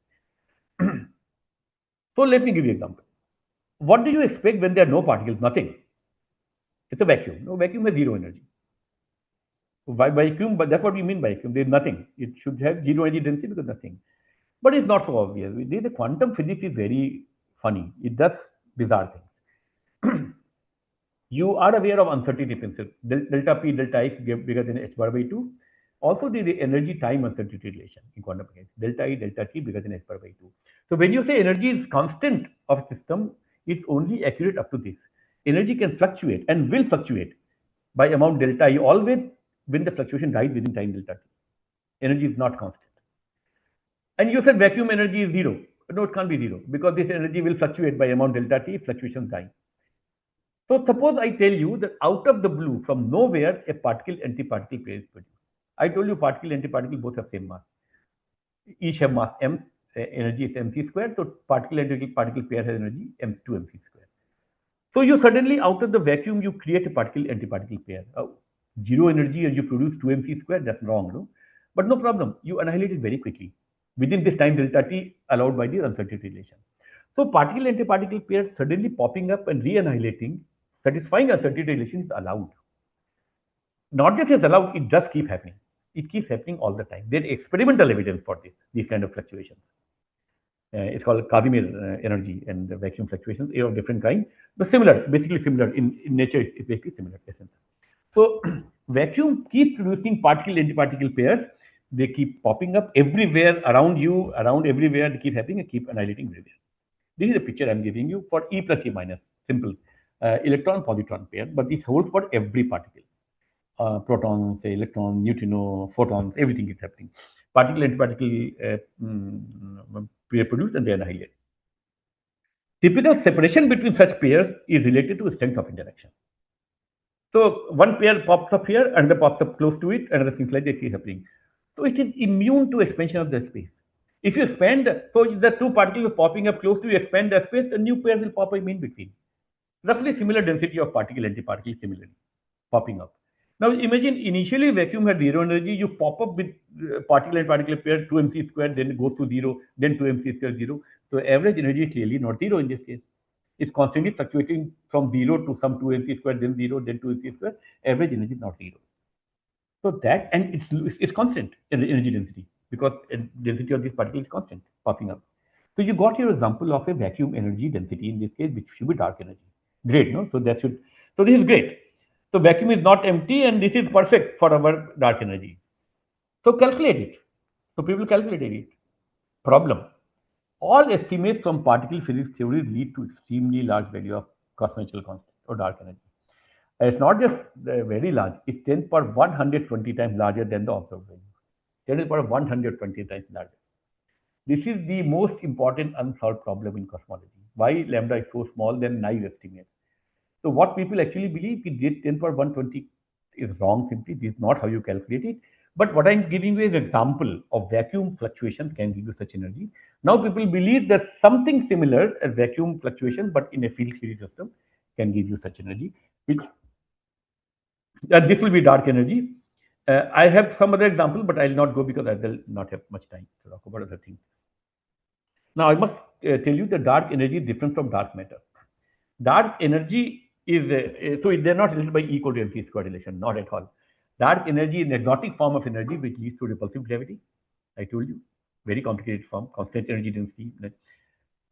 So let me give you an example. What do you expect when there are no particles? Nothing. It's a vacuum. No, vacuum has zero energy. So by vacuum, but that's what we mean by vacuum. There's nothing. It should have zero energy density because nothing. But it's not so obvious. The quantum physics is very funny. It does bizarre things. You are aware of uncertainty principle. Delta P, delta X bigger than h bar by 2. Also, there is the energy time uncertainty relation in quantum mechanics. Delta E, delta T bigger than h bar by 2. So when you say energy is constant of a system, it's only accurate up to this. Energy can fluctuate and will fluctuate by amount delta E always when the fluctuation dies within time delta T. Energy is not constant. And you said vacuum energy is zero. No, it can't be zero because this energy will fluctuate by amount delta T, fluctuations die. So suppose I tell you that out of the blue, from nowhere, a particle-antiparticle pair is produced. I told you particle antiparticle both have same mass. Each have mass m, energy is mc squared. So particle antiparticle pair has energy m2 mc squared. So you suddenly out of the vacuum you create a particle antiparticle pair. Zero energy and you produce 2 mc squared. That's wrong, no? But no problem. You annihilate it very quickly within this time delta t allowed by the uncertainty relation. So particle antiparticle pairs suddenly popping up and re-annihilating, satisfying uncertainty relation is allowed. Not just is allowed, it does keep happening. It keeps happening all the time. There's experimental evidence for this, these kind of fluctuations. It's called Casimir energy and the vacuum fluctuations are of different kind, but similar, basically similar in nature. It's basically similar. Essence. So vacuum keeps producing particle-antiparticle pairs. They keep popping up everywhere around you, around everywhere. They keep happening and keep annihilating everywhere. This is a picture I'm giving you for E plus E minus, simple electron-positron pair, but this holds for every particle. Protons, say electron, neutrino, photons, everything is happening. Particle antiparticle pair produced and they annihilate. Typical separation between such pairs is related to the strength of interaction. So one pair pops up here, another pops up close to it, another things like that is happening. So it is immune to expansion of the space. If you expand, so the two particles are popping up close to you, expand the space, a new pair will pop up in between. Roughly similar density of particle antiparticle similarly popping up. Now imagine initially vacuum had zero energy, you pop up with particle and particle pair 2 mc squared, then it goes to zero, then 2 mc squared 0. So average energy is clearly not zero in this case. It's constantly fluctuating from 0 to some 2 mc squared, then 0, then 2 mc squared. Average energy is not 0. So that, and it's constant in the energy density because density of this particle is constant popping up. So you got your example of a vacuum energy density in this case, which should be dark energy. Great, no? So that should, so this is great. So vacuum is not empty and this is perfect for our dark energy. So calculate it. So people calculated it. Problem. All estimates from particle physics theory lead to extremely large value of cosmological constant or dark energy. And it's not just very large, it's 10 power 120 times larger than the observed value. 10 power 120 times larger. This is the most important unsolved problem in cosmology. Why lambda is so small than naive estimate. So what people actually believe is this 10 power 120 is wrong simply. This is not how you calculate it. But what I'm giving you is an example of vacuum fluctuations can give you such energy. Now people believe that something similar as vacuum fluctuation, but in a field theory system, can give you such energy, which this will be dark energy. I have some other example, but I'll not go because I will not have much time to talk about other things. Now, I must tell you the dark energy is different from dark matter. Dark energy is, so they're not related by E equal to mc squared relation, not at all. Dark energy is an exotic form of energy which leads to repulsive gravity. I told you, very complicated form, constant energy density.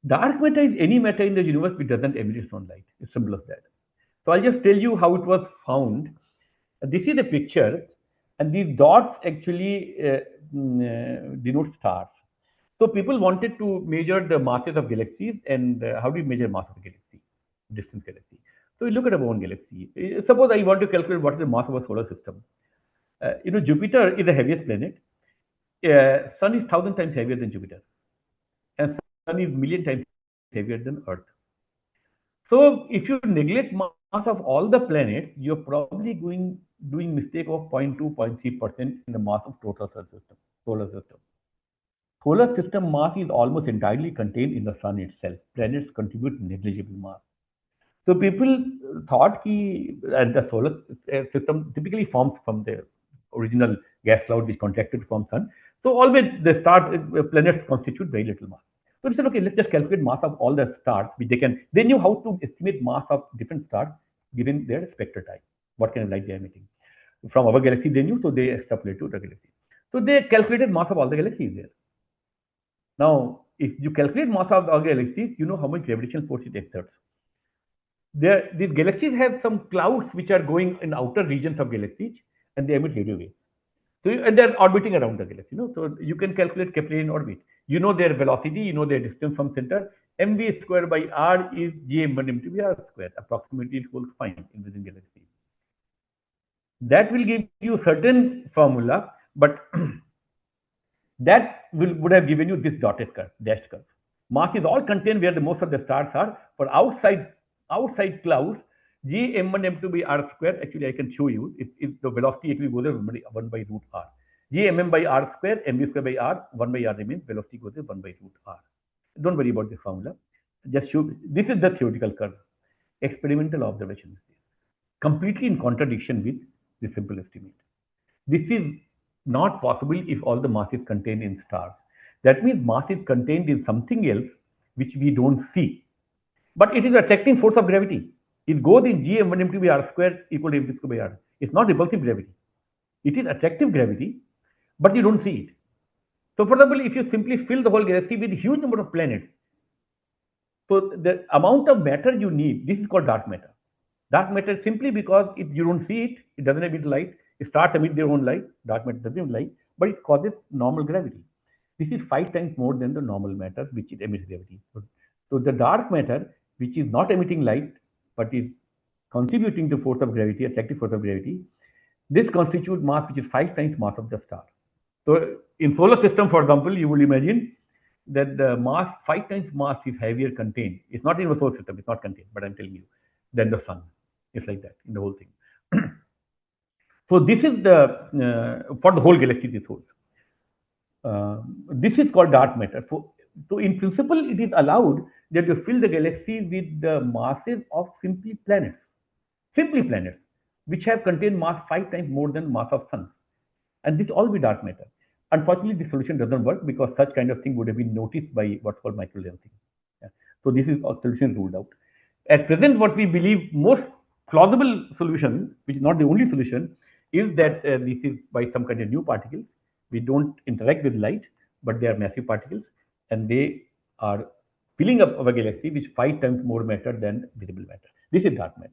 Dark matter is any matter in the universe which doesn't emit its own light. It's simple as that. So I'll just tell you how it was found. This is a picture, and these dots actually denote stars. So people wanted to measure the masses of galaxies, and how do you measure mass of a galaxy, distant galaxy? So we look at our own galaxy. Suppose I want to calculate what is the mass of a solar system. Jupiter is the heaviest planet. Sun is 1,000 times heavier than Jupiter, and Sun is million times heavier than Earth. So if you neglect mass of all the planets, you're probably doing mistake of 0.2, 0.3% in the mass of total solar system. Solar system mass is almost entirely contained in the sun itself. Planets contribute negligible mass. So people thought the solar system typically forms from the original gas cloud which contracted from sun. So always the planets constitute very little mass. So they said, okay, let's just calculate mass of all the stars which they knew how to estimate mass of different stars given their spectral type, what kind of light they are emitting. From our galaxy they knew, so they extrapolated to the galaxy. So they calculated mass of all the galaxies there. Now, if you calculate mass of all galaxies, you know how much gravitational force it exerts. These galaxies have some clouds which are going in outer regions of galaxies, and they emit radio waves. So and they're orbiting around the galaxy. So you can calculate Keplernian orbit. You know their velocity, you know their distance from center. mv square by r is gm1 m to b r square, approximately equals fine in within galaxies. That will give you certain formula, but that would have given you this dotted curve, dashed curve. Mass is all contained where the most of the stars are, but outside clouds, g m1 m2 by r square. Actually, I can show you. If the velocity actually goes 1 by root r. G mm by r square, mv square by r, 1 by r remains. Velocity goes 1 by root r. Don't worry about this formula. Just show. This is the theoretical curve. Experimental observation is completely in contradiction with the simple estimate. This is not possible if all the mass is contained in stars. That means mass is contained in something else which we don't see. But it is attracting force of gravity. It goes in g m1 m2 by r square equal to mv square by r. It's not repulsive gravity. It is attractive gravity, but you don't see it. So for example, if you simply fill the whole galaxy with a huge number of planets, so the amount of matter you need, this is called dark matter. Dark matter simply because you don't see it, it doesn't emit light. Stars emit their own light, dark matter doesn't emit light, but it causes normal gravity. This is 5 times more than the normal matter which it emits gravity. So the dark matter, which is not emitting light, but is contributing to force of gravity, attractive force of gravity, this constitutes mass which is 5 times mass of the star. So in solar system, for example, you will imagine that the mass, 5 times mass is heavier contained. It's not in the solar system, it's not contained, but I'm telling you, than the sun. It's like that in the whole thing. So this is for the whole galaxy, this holds. This is called dark matter. So in principle, it is allowed that you fill the galaxy with the masses of simply planets, which have contained mass 5 times more than mass of sun. And this all be dark matter. Unfortunately, the solution doesn't work because such kind of thing would have been noticed by what's called microlensing. Yeah. So this is a solution ruled out. At present, what we believe most plausible solution, which is not the only solution, is that this is by some kind of new particles. We don't interact with light, but they are massive particles, and they are filling up our galaxy with 5 times more matter than visible matter. This is dark matter.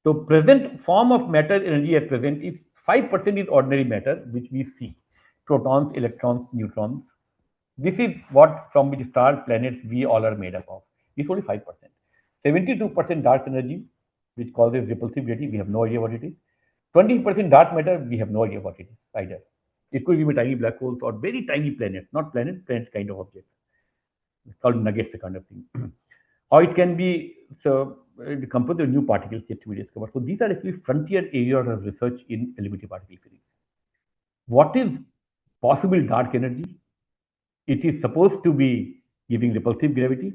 So present form of matter energy at present is 5% is ordinary matter, which we see. Protons, electrons, neutrons. This is what from which stars, planets, we all are made up of. It's only 5%. 72% dark energy, which causes repulsive gravity. We have no idea what it is. 20% dark matter, we have no idea what it is either. It could be tiny black holes or very tiny planets, not planets, planets kind of objects. It's called nuggets, the kind of thing. Or it can be composed of new particles yet to be discovered. So these are actually frontier areas of research in elementary particle physics. What is possible dark energy? It is supposed to be giving repulsive gravity.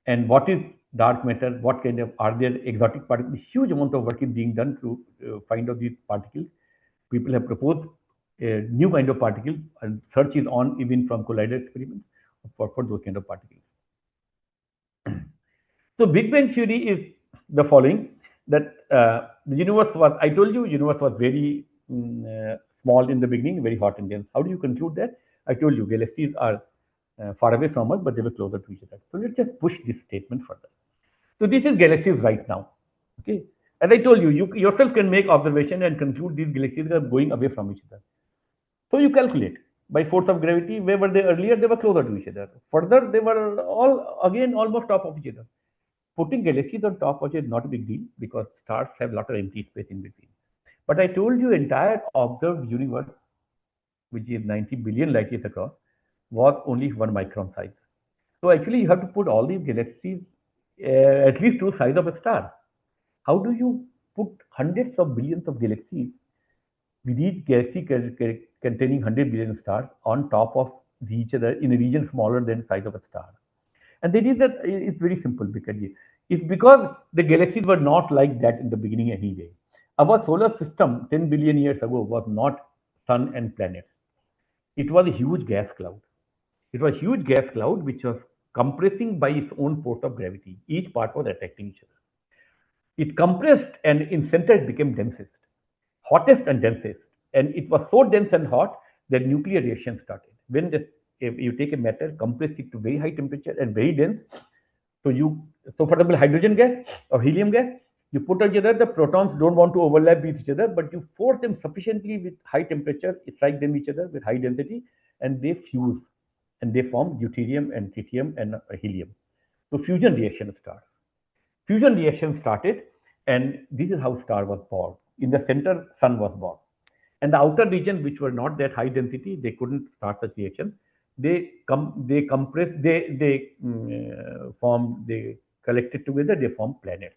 And what is dark matter? What kind of are there exotic particles? Huge amount of work is being done to find out these particles. People have proposed a new kind of particle, and search is on even from collider experiments for those kind of particles. So Big Bang theory is the following, that the universe was, I told you, universe was very small in the beginning, very hot and dense. How do you conclude that? I told you galaxies are far away from us, but they were closer to each other. So let's just push this statement further. So this is galaxies right now. Okay. As I told you, you yourself can make observation and conclude these galaxies are going away from each other. So you calculate by force of gravity, where were they earlier? They were closer to each other. Further, they were all again almost top of each other. Putting galaxies on top of it is not a big deal because stars have a lot of empty space in between. But I told you entire observed universe, which is 90 billion light years across, was only 1 micron size. So actually you have to put all these galaxies at least to the size of a star. How do you put hundreds of billions of galaxies with each galaxy containing 100 billion stars on top of each other in a region smaller than the size of a star? And that is that it's very simple because it's because the galaxies were not like that in the beginning anyway. Our solar system 10 billion years ago was not sun and planets. It was a huge gas cloud. It was a huge gas cloud which was compressing by its own force of gravity. Each part was attracting each other. It compressed and in center it became densest, hottest and densest. And it was so dense and hot that nuclear reaction started. If you take a matter, compress it to very high temperature and very dense, so for example, hydrogen gas or helium gas, you put together, the protons don't want to overlap with each other, but you force them sufficiently with high temperature, strike them each other with high density, and they fuse and they form deuterium and tritium and helium. So fusion reaction starts. Fusion reaction started, and this is how star was born. In the center, sun was born. And the outer region, which were not that high density, they couldn't start such reaction. They compressed, they collected together, they formed planets.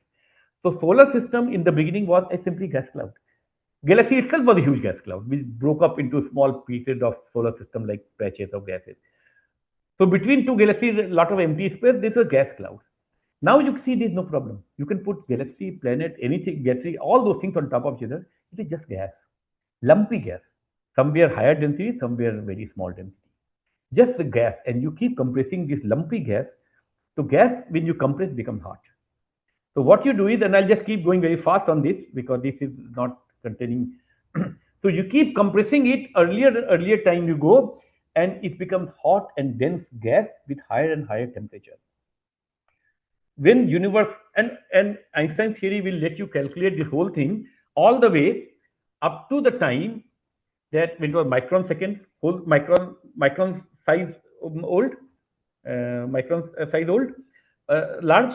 So solar system in the beginning was a simply gas cloud. Galaxy itself was a huge gas cloud, which broke up into small pieces of solar system like patches of gases. So between two galaxies, a lot of empty space, this was gas cloud. Now you see there's no problem. You can put galaxy, planet, anything, galaxy, all those things on top of each other. It is just gas, lumpy gas. Somewhere higher density, somewhere very small density. Just the gas, and you keep compressing this lumpy gas. So gas, when you compress, becomes hot. So what you do is, and I'll just keep going very fast on this because this is not containing. So you keep compressing it earlier time you go, and it becomes hot and dense gas with higher and higher temperature. When universe and Einstein's theory will let you calculate this whole thing all the way up to the time that when it was micron second, whole micron size old, micron size old, large.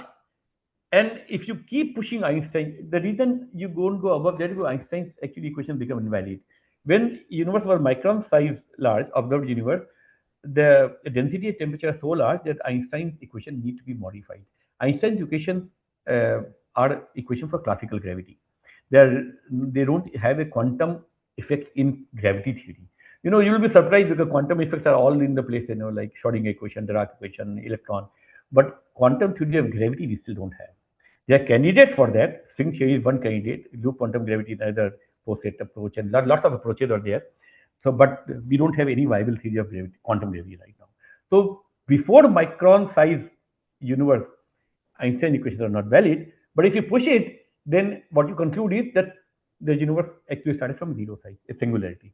And if you keep pushing Einstein, the reason you don't go above that is Einstein's actually equation become invalid. When universe was micron size large, observed universe, the density and temperature are so large that Einstein's equation need to be modified. Einstein's equations are equation for classical gravity. They don't have a quantum effect in gravity theory. You will be surprised because quantum effects are all in the place, like Schrodinger equation, Dirac equation, electron. But quantum theory of gravity we still don't have. There are candidates for that. String theory is one candidate. Loop quantum gravity is another post-set approach, and lots of approaches are there. So, but we don't have any viable theory of gravity, quantum gravity right now. So, before micron size universe, Einstein equations are not valid. But if you push it, then what you conclude is that the universe actually started from zero size, a singularity.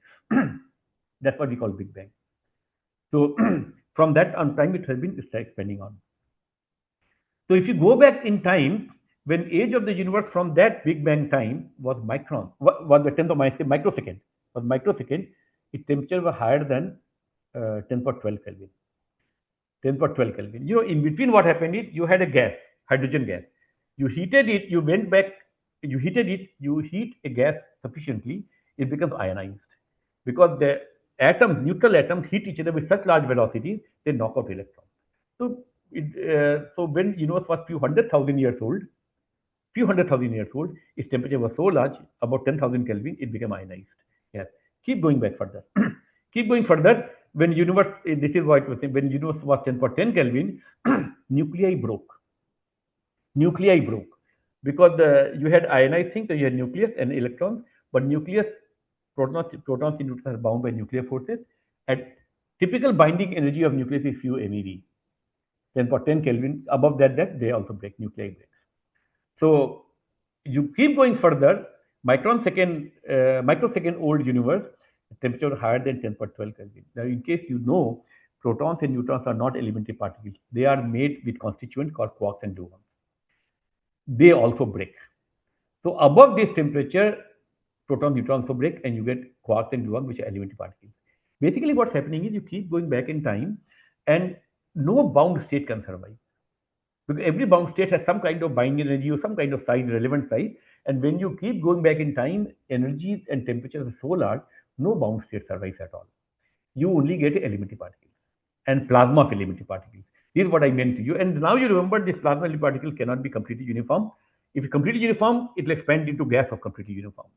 That's what we call Big Bang. So, from that on time, it has been expanding on. So, if you go back in time, when age of the universe from that Big Bang time was micron, was the 10th of microsecond, was microsecond, its temperature was higher than 10 power 12 Kelvin. 10 power 12 Kelvin. In between what happened is you had a gas, hydrogen gas. You heated it, you went back you heated it, you heat a gas sufficiently, it becomes ionized. Because the atoms, neutral atoms, hit each other with such large velocities, they knock out electrons. So, so when universe was few hundred thousand years old, its temperature was so large, about 10,000 Kelvin, it became ionized. Yes. Keep going back further. Keep going further. When universe, this is what it was saying, when universe was 10 for 10 Kelvin, nuclei broke. Nuclei broke because you had ionized things, so you had nucleus and electrons, but nucleus, protons and neutrons are bound by nuclear forces. And typical binding energy of nucleus is few MeV. 10 for 10 Kelvin. Above that they also break, nuclei breaks. So you keep going further, microsecond old universe, temperature higher than 10 per 12 Kelvin. Now, in case you know, protons and neutrons are not elementary particles. They are made with constituents called quarks and gluons. They also break. So above this temperature, protons, neutrons also break, and you get quarks and gluons, which are elementary particles. Basically, what's happening is you keep going back in time, and no bound state can survive. Because every bound state has some kind of binding energy or some kind of size, relevant size. And when you keep going back in time, energies and temperatures are so large, no bound state survives at all. You only get elementary particles and plasma of elementary particles. This is what I meant to you. And now you remember this plasma elementary particle cannot be completely uniform. If it's completely uniform, it will expand into gas of completely uniform.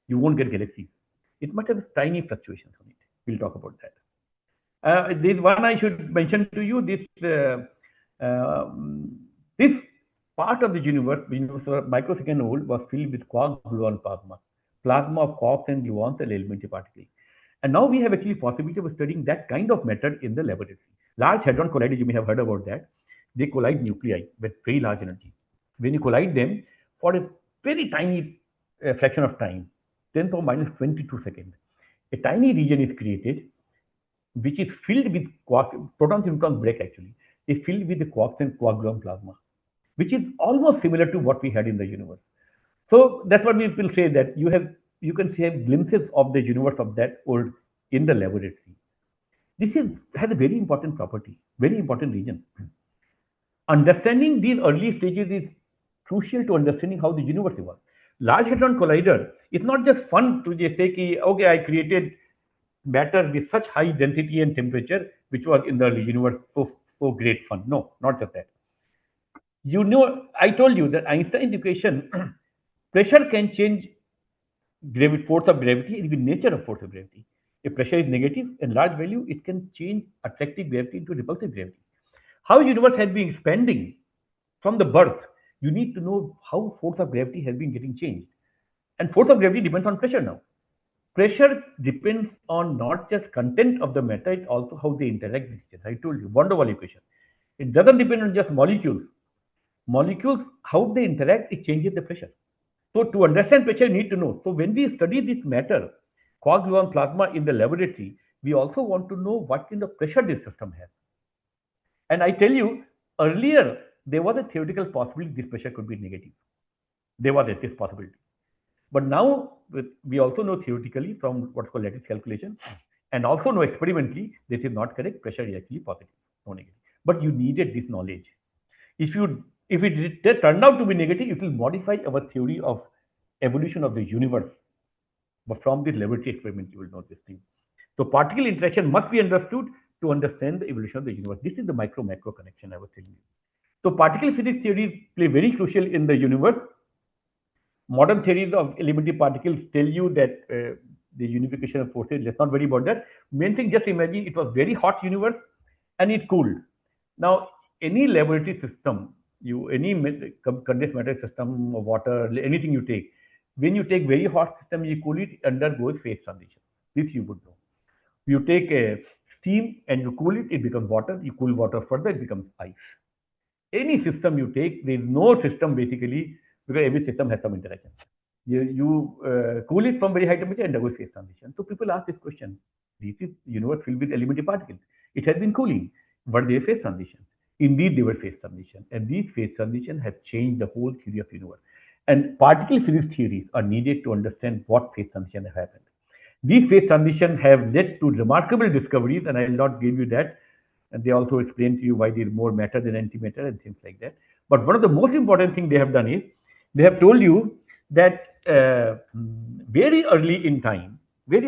You won't get galaxies. It might have tiny fluctuations on it. We'll talk about that. This one I should mention to you. This part of the universe, microsecond old, was filled with quark gluon plasma of quarks and gluons and elementary particles. And now we have actually possibility of studying that kind of matter in the laboratory. Large hadron colliders, you may have heard about that. They collide nuclei with very large energy. When you collide them for a very tiny fraction of time, 10 to minus 22 seconds, a tiny region is created which is filled with protons and neutrons break actually. They filled with the quarks and quark gluon plasma, which is almost similar to what we had in the universe. So that's what we will say, that you can see glimpses of the universe of that old in the laboratory. Has a very important property, very important region. Understanding these early stages is crucial to understanding how the universe evolved. Large Hadron Collider is not just fun to just say, okay, I created matter with such high density and temperature, which was in the early universe, so great fun. No, not just that. I told you that Einstein's equation, pressure can change force of gravity, it will be nature of force of gravity. If pressure is negative and large value, it can change attractive gravity into repulsive gravity. How universe has been expanding from the birth, you need to know how force of gravity has been getting changed. And force of gravity depends on pressure now. Pressure depends on not just content of the matter, it's also how they interact with each other. I told you, van der Waals equation. It doesn't depend on just molecules. Molecules, how they interact, it changes the pressure. So to understand pressure, you need to know. So when we study this matter, quark gluon plasma in the laboratory, we also want to know what kind of pressure this system has. And I tell you, earlier, there was a theoretical possibility this pressure could be negative. There was this possibility. But now we also know theoretically from what's called lattice calculation, and also know experimentally this is not correct. Pressure is actually positive, no negative. But you needed this knowledge. If it turned out to be negative, it will modify our theory of evolution of the universe. But from this laboratory experiment, you will know this thing. So particle interaction must be understood to understand the evolution of the universe. This is the micro-macro connection I was telling you. So particle physics theories play very crucial in the universe. Modern theories of elementary particles tell you that the unification of forces, let's not worry about that. Main thing, just imagine it was very hot universe and it cooled. Now, any laboratory system, any condensed matter system, water, anything you take, when you take very hot system, you cool it undergoes phase transition. This you would know. You take a steam and you cool it, it becomes water. You cool water further, it becomes ice. Any system you take, there is no system basically, because every system has some interaction. You cool it from very high temperature and undergoes phase transition. So people ask this question: this is universe filled with elementary particles. It has been cooling, but there phase transition. Indeed, there were phase transition, and these phase transition have changed the whole theory of universe. And particle physics theories are needed to understand what phase transition have happened. These phase transitions have led to remarkable discoveries, and I will not give you that. And they also explain to you why there is more matter than antimatter and things like that. But one of the most important things they have done is they have told you that very early in time, there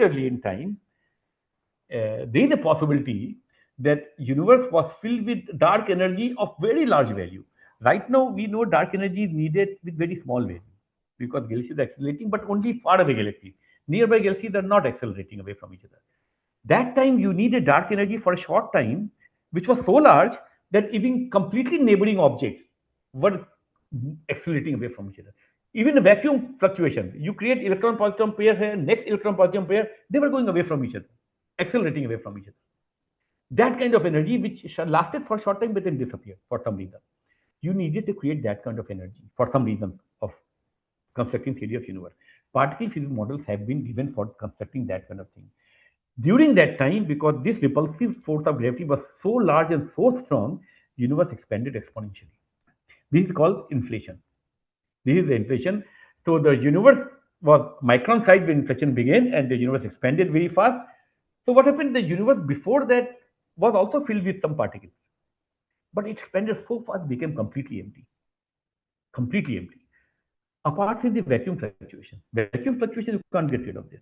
is a possibility that universe was filled with dark energy of very large value. Right now, we know dark energy is needed with very small value because galaxies are accelerating, but only far away galaxies. Nearby galaxies are not accelerating away from each other. That time, you need a dark energy for a short time, which was so large that even completely neighboring objects were accelerating away from each other. Even the vacuum fluctuation, you create electron positron pair here, next electron positron pair, they were going away from each other, accelerating away from each other. That kind of energy, which lasted for a short time but then disappeared for some reason. You needed to create that kind of energy for some reason of constructing theory of universe. Particle physics models have been given for constructing that kind of thing. During that time, because this repulsive force of gravity was so large and so strong, universe expanded exponentially. This is called inflation. This is the inflation. So the universe was micron size when inflation began, and the universe expanded very fast. So what happened? The universe before that was also filled with some particles, but it expanded so fast, became completely empty. Completely empty. Apart from the vacuum fluctuation. Vacuum fluctuation, you can't get rid of this.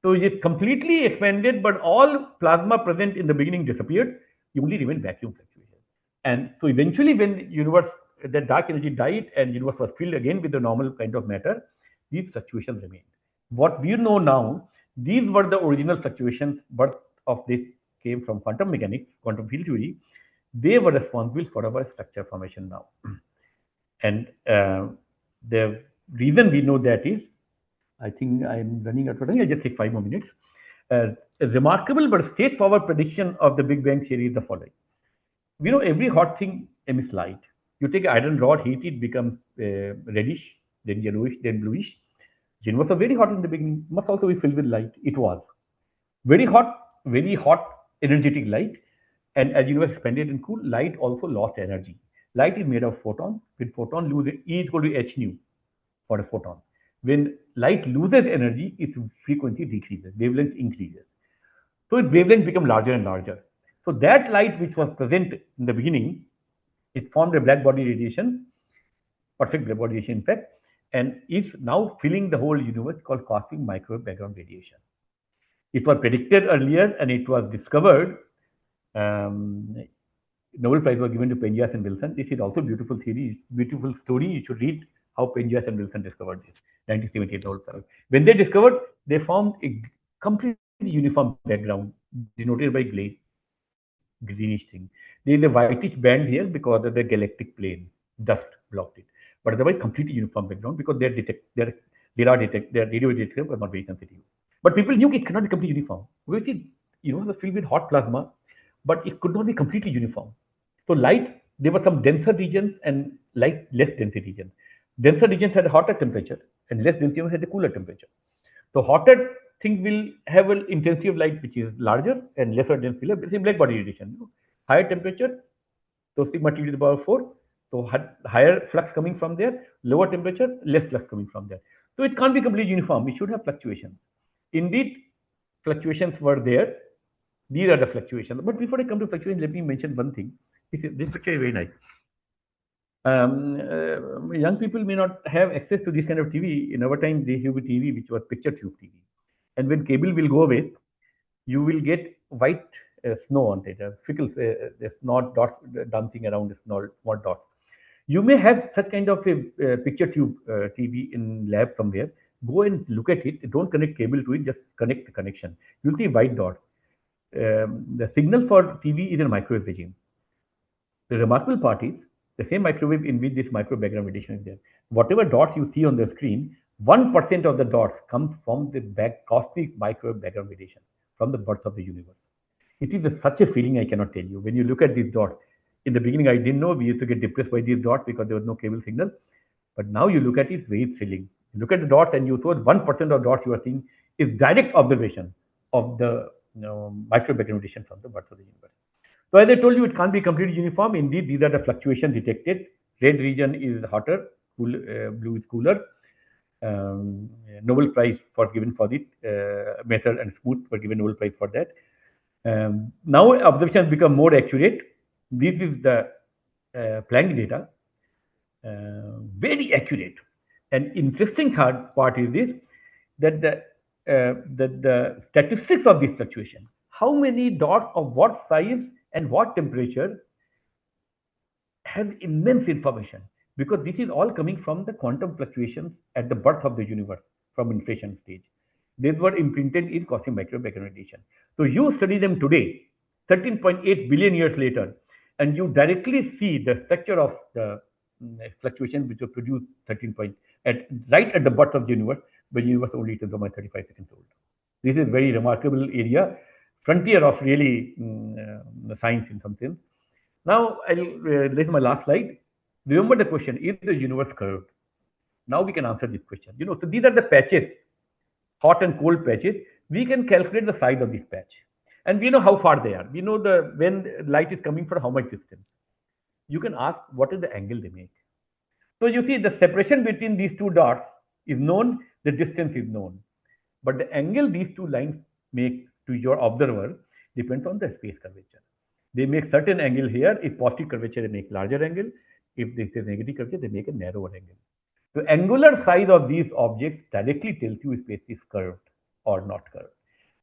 So it completely expanded, but all plasma present in the beginning disappeared. You only remain vacuum fluctuation. And so eventually, when universe, the dark energy died and universe was filled again with the normal kind of matter, these fluctuations remained. What we know now, these were the original fluctuations. Birth of this came from quantum mechanics, quantum field theory. They were responsible for our structure formation now. And the reason we know that is, I think I'm running out of time. I'll just take 5 more minutes. A remarkable but straightforward prediction of the Big Bang theory is the following. We know every hot thing emits light. You take an iron rod, heat it, becomes reddish, then yellowish, then bluish. Universe was very hot in the beginning, must also be filled with light. It was very hot, energetic light. And as universe expanded and cooled, light also lost energy. Light is made of photons. When photon loses, E is equal to h nu for a photon. When light loses energy, its frequency decreases, wavelength increases. So its wavelength becomes larger and larger. So that light which was present in the beginning, it formed a black body radiation, perfect black body radiation in fact, and is now filling the whole universe, called cosmic microwave background radiation. It was predicted earlier and it was discovered. Nobel Prize was given to Penzias and Wilson. This is also a beautiful theory, beautiful story. You should read how Penzias and Wilson discovered this. 1978 Nobel Prize. When they discovered, they found a completely uniform background denoted by greenish thing. There is a whitish band here because of the galactic plane. Dust blocked it. But otherwise, completely uniform background because their radio detector was not very sensitive. But people knew it cannot be completely uniform. We see, the filled with hot plasma, but it could not be completely uniform. So light, there were some denser regions and light less denser regions. Denser regions had a hotter temperature and less dense regions had a cooler temperature. So hotter thing will have an intensity of light which is larger and lesser dense will have the black body radiation. Higher temperature, so sigma T to the power 4. So higher flux coming from there, lower temperature, less flux coming from there. So it can't be completely uniform. It should have fluctuations. Indeed, fluctuations were there. These are the fluctuations. But before I come to fluctuations, let me mention one thing. This picture is very nice. Young people may not have access to this kind of TV. In our time, they have a TV which was picture tube TV. And when cable will go away, you will get white snow on it, there's not dots dancing around the small dots. You may have such kind of a picture tube TV in lab somewhere. Go and look at it. Don't connect cable to it. Just connect the connection. You'll see white dots. The signal for TV is in a microwave regime. The remarkable part is the same microwave in which this microwave background radiation is there. Whatever dots you see on the screen, 1% of the dots comes from the cosmic microwave background radiation, from the birth of the universe. It is such a feeling I cannot tell you. When you look at these dots, in the beginning I didn't know. We used to get depressed by these dots because there was no cable signal. But now you look at it, it's very thrilling. You look at the dots and you saw 1% of dots you are seeing is direct observation of the microwave background radiation from the birth of the universe. So as I told you, it can't be completely uniform. Indeed, these are the fluctuations detected. Red region is hotter, blue is cooler. Nobel Prize for given for this method, and Smoot were given Nobel Prize for that. Now observations become more accurate. This is the Planck data, very accurate. And interesting third part is this, that the statistics of this fluctuation, how many dots of what size and what temperature, have immense information, because this is all coming from the quantum fluctuations at the birth of the universe from inflation stage. These were imprinted in cosmic microwave radiation. So you study them today, 13.8 billion years later, and you directly see the structure of the fluctuation which were produced 13 point at right at the birth of the universe, when the universe only is about 35 seconds old. This is very remarkable area, frontier of really science in some sense. Now I'll this is my last slide. Remember the question: is the universe curved? Now we can answer this question. So these are the patches, hot and cold patches. We can calculate the size of this patch, and we know how far they are. We know the when light is coming for how much distance. You can ask what is the angle they make. So you see the separation between these two dots is known. The distance is known, but the angle these two lines make to your observer depends on the space curvature. They make certain angle here. If positive curvature, they make larger angle. If this is negative curvature, they make a narrower angle. The angular size of these objects directly tells you if space is curved or not curved.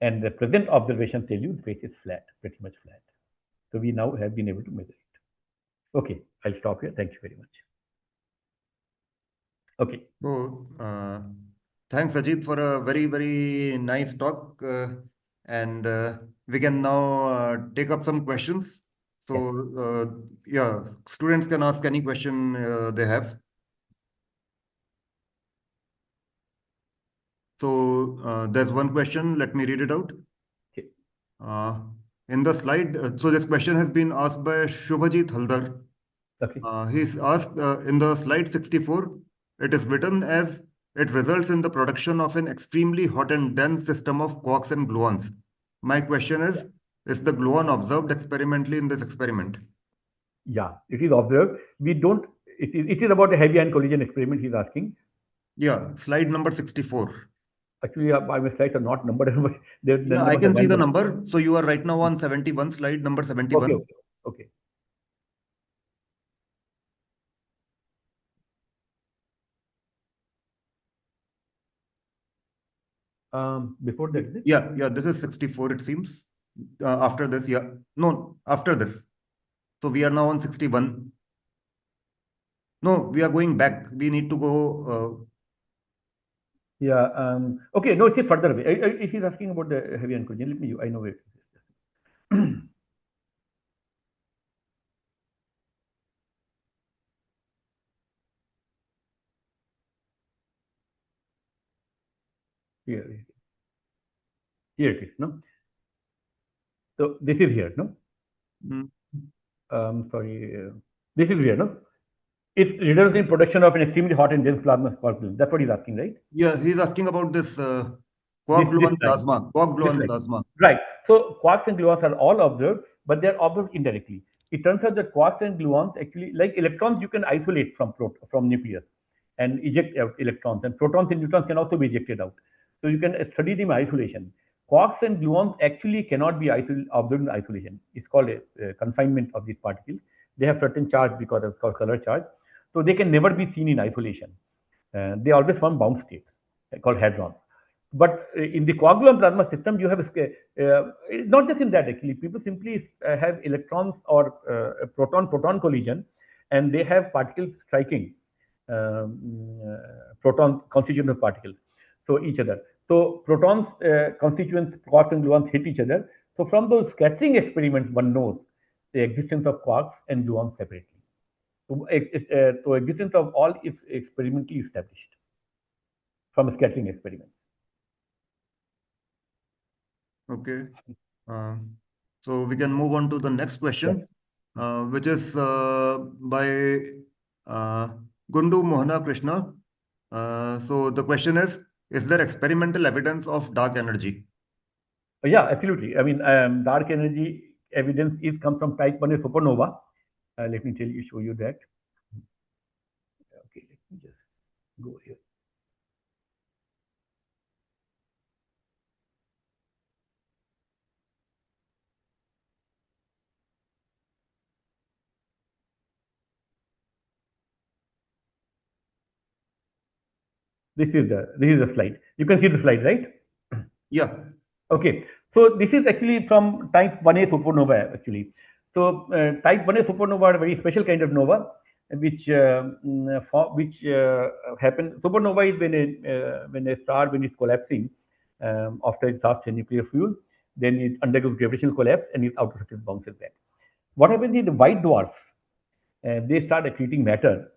And the present observation tells you space is flat, pretty much flat. So we now have been able to measure it. Okay, I'll stop here. Thank you very much. Okay. So, thanks, Ajit, for a very, very nice talk. And we can now take up some questions. So, yeah, students can ask any question they have. So, there's one question. Let me read it out. Okay. In the slide, so this question has been asked by Shubhajit Haldar. Okay. He's asked in the slide 64, it is written as it results in the production of an extremely hot and dense system of quarks and gluons. My question is the gluon observed experimentally in this experiment? Yeah, it is observed. We don't. It is about a heavy ion collision experiment. He's asking. Yeah, slide number 64. Actually, my slides are not numbered. The Yeah, I numbers are can see the random. number. So you are right now on 71, slide number Okay. 71. Okay. Okay. Before that, is it? Yeah, this is 64, it seems. After this, yeah. No, after this. So we are now on 61. No, we are going back. We need to go. Yeah. Okay. No, it's further away. If he's asking about the heavy ion collision, let me. I know where it is. Here. Here it is. No. So this is here. No. Mm, Sorry. This is here. No. It results in production of an extremely hot and dense plasma sparkle. That's what he's asking, right? yeah, he's asking about this This quark-gluon line. plasma. This Quark-gluon line. plasma. Right. So quarks and gluons are all observed, but they're observed indirectly. It turns out that quarks and gluons actually, like electrons, you can isolate from nucleus and eject out electrons, and protons and neutrons can also be ejected out. So you can study them in isolation. Quarks and gluons actually cannot be observed in isolation. It's called a confinement of these particles. They have certain charge because of called color charge, so they can never be seen in isolation. They always form bound states called hadrons. But in the coagulum plasma system, you have not just in that actually. People simply have electrons or proton-proton collision, and they have particles striking proton constituent particles, so each other. So protons, constituents, quarks and gluons hit each other. So from those scattering experiments, one knows the existence of quarks and gluons separately. So existence of all is experimentally established from scattering experiments. Okay. Uh, so we can move on to the next Yeah. question, which is by uh, Gundu Mohana Krishna. So the question is there experimental evidence of dark energy? Yeah, absolutely. I mean, dark energy evidence is comes from type 1 supernova. Let me show you that. Okay, let me just go here. This is the slide. You can see the slide, right? Yeah. Okay, so this is actually from type 1a supernova actually. So type 1a supernova are a very special kind of nova, which happen. Supernova is when a star, when it's collapsing after it exhausts nuclear fuel, then it undergoes gravitational collapse and its outer surface bounces back. What happens is the white dwarfs, they start accreting matter.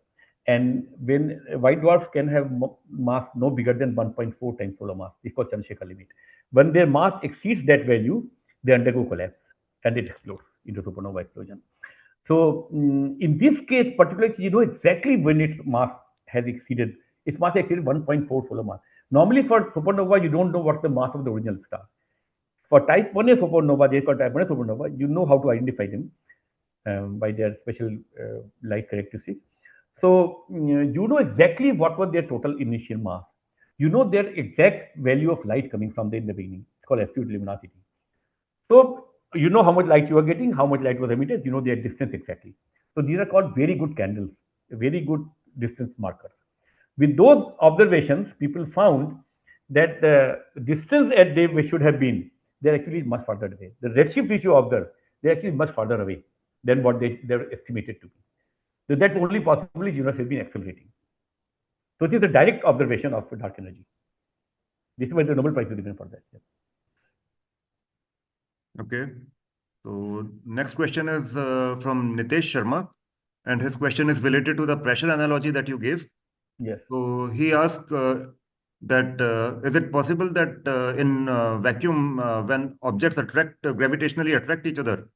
And when white dwarfs can have mass no bigger than 1.4 times solar mass, it's called Chandrasekhar limit. When their mass exceeds that value, they undergo collapse and it explodes into supernova explosion. So in this case, particularly, you know exactly when its mass has exceeded, its mass exceeded 1.4 solar mass. Normally for supernova, you don't know what's the mass of the original star. For type 1a supernova, they call type 1a supernova, you know how to identify them by their special light characteristics. So you know exactly what was their total initial mass. You know their exact value of light coming from them in the beginning. It's called absolute luminosity. So you know how much light you are getting, how much light was emitted. You know their distance exactly. So these are called very good candles, very good distance markers. With those observations, people found that the distance at they should have been, they're actually much further away. The redshift which you observe, they're actually much further away than what they're estimated to be. So that's only possible if universe has been accelerating. So it is a direct observation of dark energy. This is why the Nobel Prize is given for that. Yeah. Okay. So next question is from Nitesh Sharma, and his question is related to the pressure analogy that you gave. Yes. So he asked that is it possible that in vacuum, when objects gravitationally attract each other,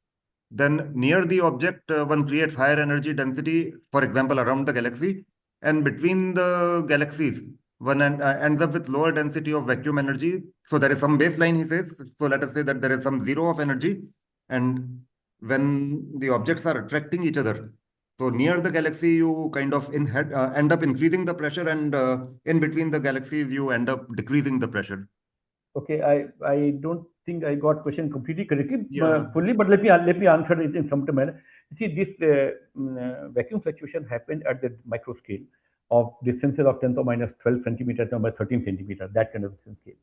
then near the object one creates higher energy density, for example, around the galaxy, and between the galaxies one ends up with lower density of vacuum energy. So there is some baseline, he says. So let us say that there is some zero of energy, and when the objects are attracting each other, so near the galaxy, you kind of end up increasing the pressure, and in between the galaxies, you end up decreasing the pressure. Okay. I don't think I got question completely correctly, Yeah. fully, but let me answer it in some manner. See, this vacuum fluctuation happened at the micro scale of distances of 10 to minus 12 centimeters to minus 13 centimeters, that kind of distance scale.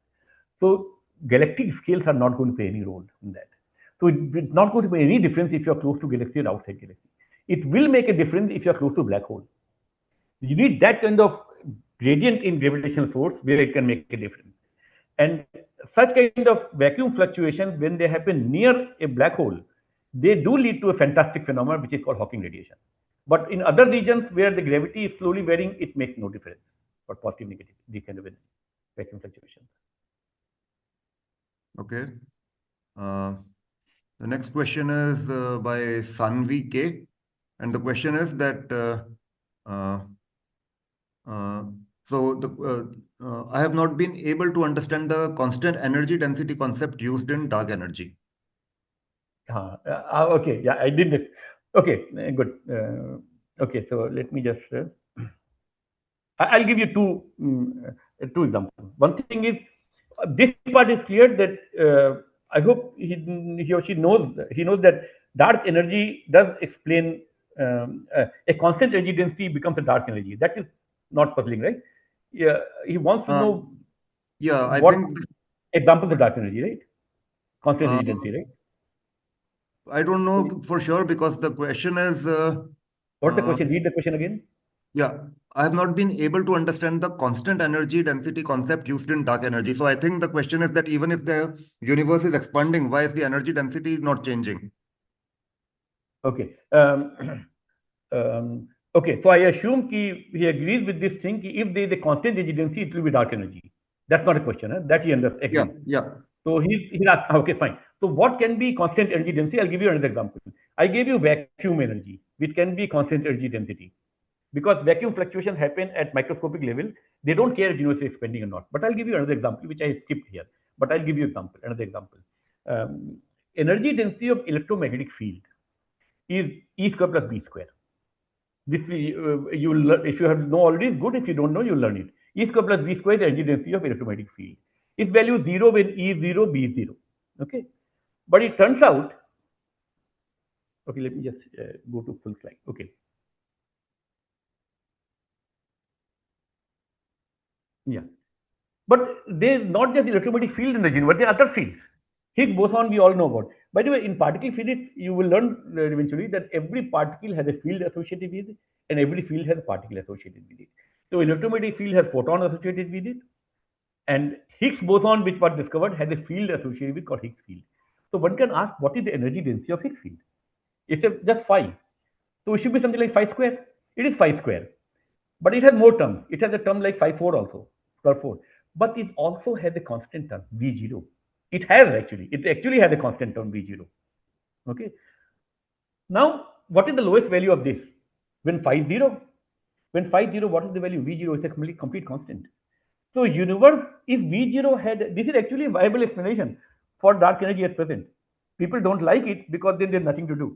So galactic scales are not going to play any role in that. So it's not going to make any difference if you're close to galaxy or outside galaxy. It will make a difference if you're close to black hole. You need that kind of gradient in gravitational force where it can make a difference. And such kind of vacuum fluctuations, when they happen near a black hole, they do lead to a fantastic phenomenon which is called Hawking radiation. But in other regions where the gravity is slowly varying, it makes no difference for positive, negative, these kind of vacuum fluctuations. Okay. Uh, the next question is by Sanvi K. And the question is that uh, uh, I have not been able to understand the constant energy density concept used in dark energy. Okay, yeah, I did it. Okay, good. Okay, so let me just. I'll give you two examples. One thing is this part is clear that I hope he or she knows that dark energy does explain a constant energy density becomes a dark energy. That is not puzzling, right? Yeah, he wants to Uh, know yeah, I what think examples of dark energy, right? Constant uh, energy density, right? I don't know for sure because the question is What's the uh, question? Read the question again. yeah, I have not been able to understand the constant energy density concept used in dark energy. So I think the question is that even if the universe is expanding, why is the energy density not changing? Okay. Okay. So I assume he agrees with this thing. If there is a constant energy density, it will be dark energy. That's not a question. That he Yeah, agrees. yeah. So he's asked, okay, fine. So what can be constant energy density? I'll give you another example. I gave you vacuum energy, which can be constant energy density. Because vacuum fluctuations happen at microscopic level. They don't care if the universe is expanding or not. But I'll give you another example, which I skipped here. But I'll give you another example. Um, Energy density of electromagnetic field is E square plus B square. This you will learn, if you have know already, good. If you don't know, you'll learn it. E square plus B square is the energy density of electromagnetic field. Its value is zero when E is zero, B is zero. Okay, but it turns out. Okay, let me just go to full slide. Okay, Yeah. But there's not just electromagnetic field in the universe, there are other fields. Higgs boson we all know about. By the way, in particle physics, you will learn eventually that every particle has a field associated with it, and every field has a particle associated with it. So electromagnetic field has photon associated with it, and Higgs boson, which was discovered, has a field associated with called Higgs field. So one can ask, what is the energy density of Higgs field? It's just 5. So it should be something like 5 square. It is 5 square. But it has more terms. It has a term like 5 4 also, per 4. But it also has a constant term, V0. It has actually. It actually has a constant term, V0. Okay. Now, what is the lowest value of this? When phi 0? When phi 0, what is the value? V0 is a complete constant. So universe, if V0 had, this is actually a viable explanation for dark energy at present. People don't like it because then there's nothing to do.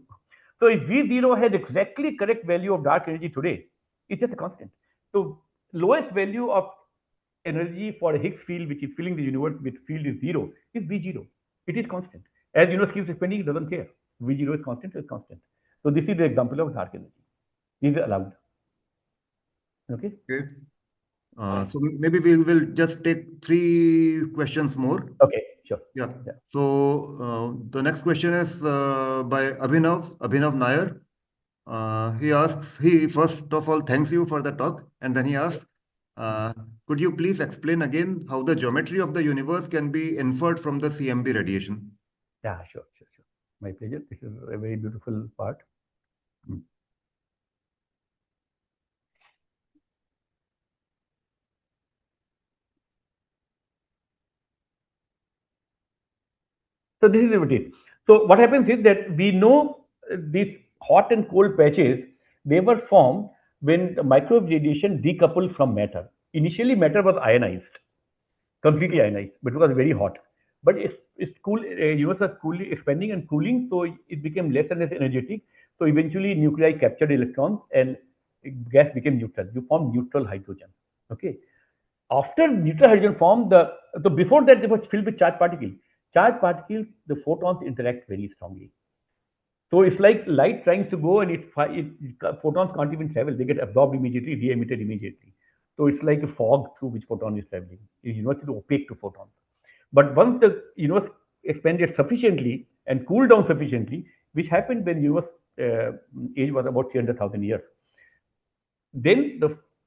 So if V0 has exactly correct value of dark energy today, it's just a constant. So lowest value of energy for a Higgs field, which is filling the universe with field is 0, is V0. It is constant. As universe keeps expanding, it doesn't care. V0 is constant, it's constant. So this is the example of dark energy. This is allowed. Okay. Okay. So maybe we will just take three questions more. Okay, sure. Yeah. Yeah. So the next question is by Abhinav Nair. He asks, he first of all thanks you for the talk, and then he asks, could you please explain again how the geometry of the universe can be inferred from the CMB radiation? Yeah, sure, sure, sure. My pleasure. This is a very beautiful part. Mm. So this is what it is. So what happens is that we know these hot and cold patches, they were formed when the microwave radiation decoupled from matter. Initially, matter was ionized, completely ionized, but it was very hot. But it's cool, universe was coolly expanding and cooling, so it became less and less energetic. So eventually, nuclei captured electrons and gas became neutral. You form neutral hydrogen. Okay. After neutral hydrogen formed, the before that they were filled with charged particles. Charged particles, the photons interact very strongly. So it's like light trying to go and photons can't even travel. They get absorbed immediately, re-emitted immediately. So it's like a fog through which photon is traveling. The universe is opaque to photons. But once the universe expanded sufficiently and cooled down sufficiently, which happened when universe age was about 300,000 years, then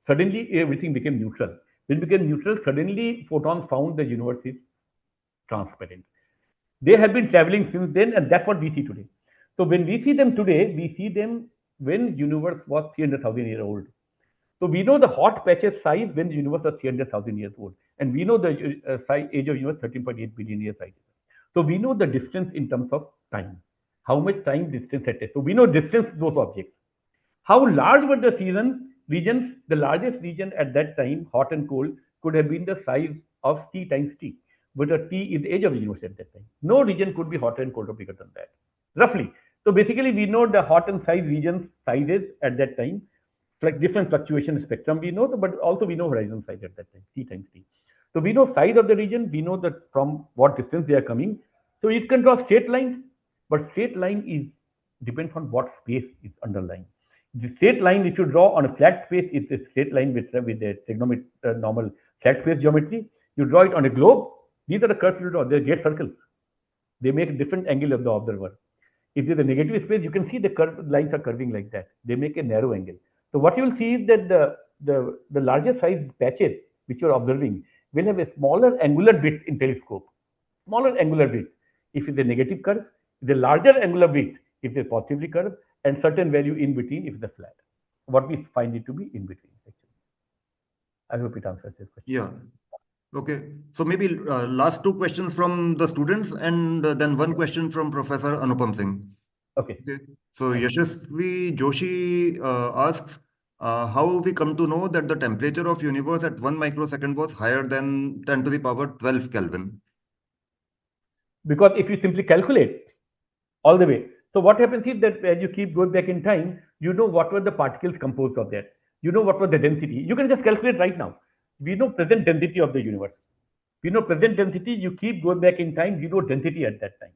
suddenly everything became neutral. When it became neutral, suddenly photons found the universe is transparent. They have been traveling since then, and that's what we see today. So when we see them today, we see them when universe was 300,000 years old. So we know the hot patches size when the universe was 300,000 years old, and we know the age of universe 13.8 billion years size. So we know the distance in terms of time, how much time distance it is. So we know distance to those objects. How large were the regions? The largest region at that time, hot and cold, could have been the size of T times T. But the T is the age of the universe at that time. No region could be hotter and colder bigger than that, roughly. So basically, we know the hot and size regions sizes at that time, like different fluctuation spectrum we know, but also we know horizon size at that time, T times T. So we know size of the region, we know that from what distance they are coming. So it can draw straight lines, but straight line is depends on what space is underlying. The straight line, if you draw on a flat space, it's a straight line with a trigonometric normal flat space geometry. You draw it on a globe. These are the curves you draw. They're great circles. They make a different angle of the observer. If there's a negative space, you can see the lines are curving like that. They make a narrow angle. So what you will see is that the larger size patches which you're observing will have a smaller angular width in telescope. Smaller angular width if it's a negative curve, the larger angular width if it's positively curved, and certain value in between if it's a flat. What we find it to be in between, actually. I hope it answers this question. Yeah. Okay. So maybe last two questions from the students, and then one question from Professor Anupam Singh. Okay. Okay. So Yashasvi Joshi asks, how we come to know that the temperature of universe at 1 microsecond was higher than 10 to the power 12 Kelvin? Because if you simply calculate all the way, so what happens is that as you keep going back in time, you know what were the particles composed of that. You know what was the density. You can just calculate right now. We know present density of the universe. We know present density. You keep going back in time. You know density at that time.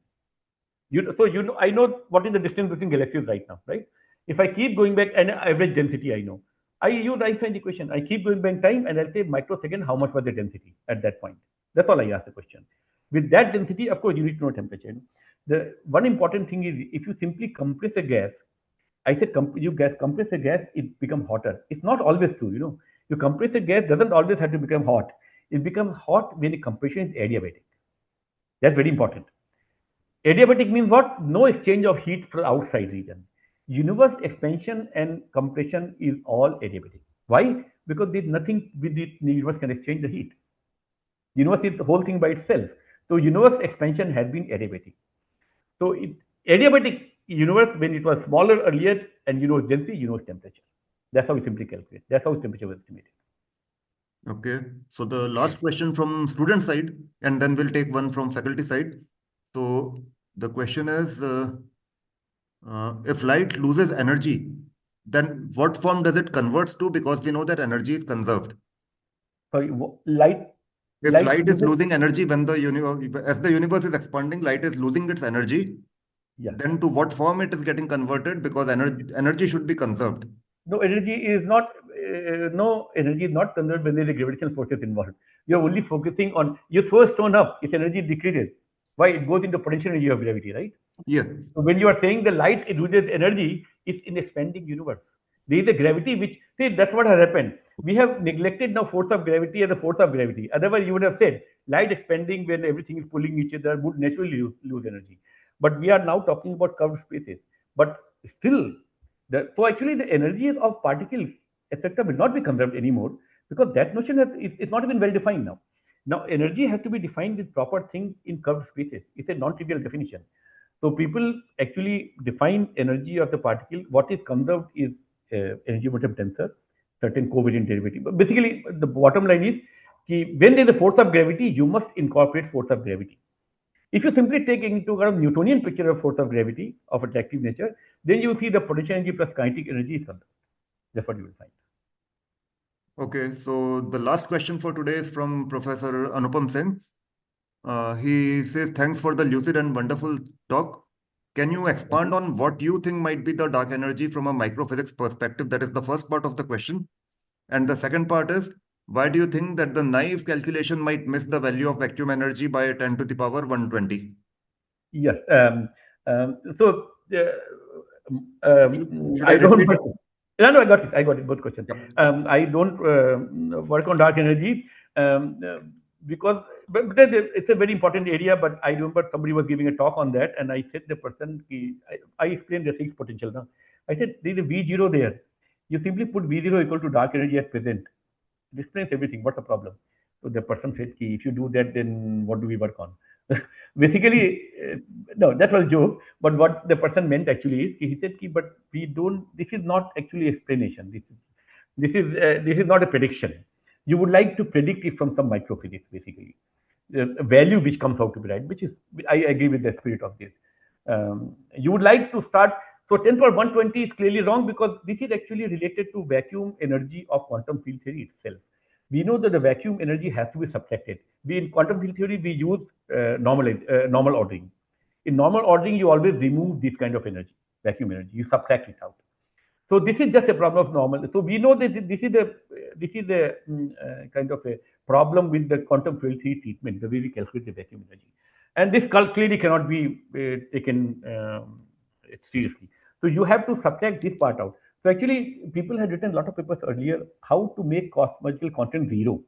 So you know, I know what is the distance between galaxies right now, right? If I keep going back, and average density I know. I use Einstein equation. I keep going back time and I'll say microsecond, how much was the density at that point? That's all I ask the question. With that density, of course, you need to know temperature. The one important thing is if you simply compress a gas, I said you gas compress a gas, it becomes hotter. It's not always true, you know. You compress a gas doesn't always have to become hot. It becomes hot when the compression is adiabatic. That's very important. Adiabatic means what? No exchange of heat from outside region. Universe expansion and compression is all adiabatic. Why? Because there's nothing with the universe can exchange the heat. Universe is the whole thing by itself. So universe expansion has been adiabatic. So adiabatic universe when it was smaller earlier and you know density, you know temperature. That's how we simply calculate. That's how temperature was estimated. Okay. So the last question from student side, and then we'll take one from faculty side. So the question is, if light loses energy, then what form does it converts to? Because we know that energy is conserved. Sorry, light If light light is loses. losing energy when the universe, as the universe is expanding, light is losing its energy. Yeah. Then to what form it is getting converted? Because energy should be conserved. No energy is not no energy is not conserved when there is a gravitational forces involved. You're only focusing on you throw a stone up, its energy decreases. Why? It goes into potential energy of gravity, right? Yes. So when you are saying the light it loses energy, it's in expanding universe. There is a gravity which see that's what has happened. We have neglected now force of gravity as a force of gravity. Otherwise, you would have said light expanding when everything is pulling each other would naturally lose energy. But we are now talking about curved spaces. But still, so actually the energies of particles, etc., will not be conserved anymore because that notion is not even well defined now. Now, energy has to be defined with proper things in curved spaces. It's a non-trivial definition. So people actually define energy of the particle. What is conserved is energy momentum tensor, certain covariant derivative. But basically, the bottom line is when there is a force of gravity, you must incorporate force of gravity. If you simply take into account Newtonian picture of force of gravity of attractive nature, then you see the potential energy plus kinetic energy is conserved. That's what you will find. Okay. So the last question for today is from Professor Anupam Singh. He says, thanks for the lucid and wonderful talk. Can you Thank expand you. on what you think might be the dark energy from a microphysics perspective? That is the first part of the question. And the second part is, why do you think that the naive calculation might miss the value of vacuum energy by 10 to the power 120? Yes. So Should I I don't. repeat? No, no, I got it. I got it. Both questions. Yep. I don't work on dark energy um, uh, because but it's a very important area. But I remember somebody was giving a talk on that, and I said the person, I explained the Higgs potential. Now I said there is a V zero there. You simply put V zero equal to dark energy at present. It explains everything. What's the problem? So the person said, if you do that, then what do we work on? Basically, no, that was a joke. But what the person meant actually is, he said, but we don't. This is not actually explanation. This is not a prediction. You would like to predict it from some microphysics, basically. The value which comes out to be right, which is I agree with the spirit of this. You would like to start. So 10 power 120 is clearly wrong because this is actually related to vacuum energy of quantum field theory itself. We know that the vacuum energy has to be subtracted. We in quantum field theory we use normal ordering. In normal ordering, you always remove this kind of energy, vacuum energy. You subtract it out. So this is just a problem of normal. So we know that this is a kind of a problem with the quantum field theory treatment, the way we calculate the vacuum energy, and this clearly cannot be taken seriously. So you have to subtract this part out. So actually, people had written a lot of papers earlier how to make cosmological constant zero.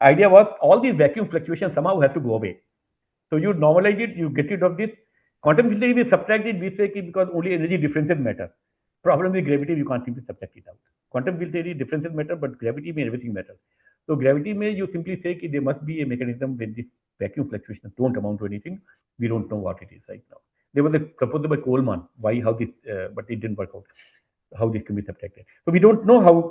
Idea was all these vacuum fluctuations somehow have to go away. So you normalize it, you get rid of this. Quantum field theory, we subtract it, we say because only energy differences matter. Problem with gravity, you can't simply subtract it out. Quantum field theory, differences matter, but gravity may everything matter. So gravity may you simply say there must be a mechanism when these vacuum fluctuations don't amount to anything. We don't know what it is right now. There was a proposal by Coleman, why, how this, but it didn't work out, how this can be subtracted. So we don't know how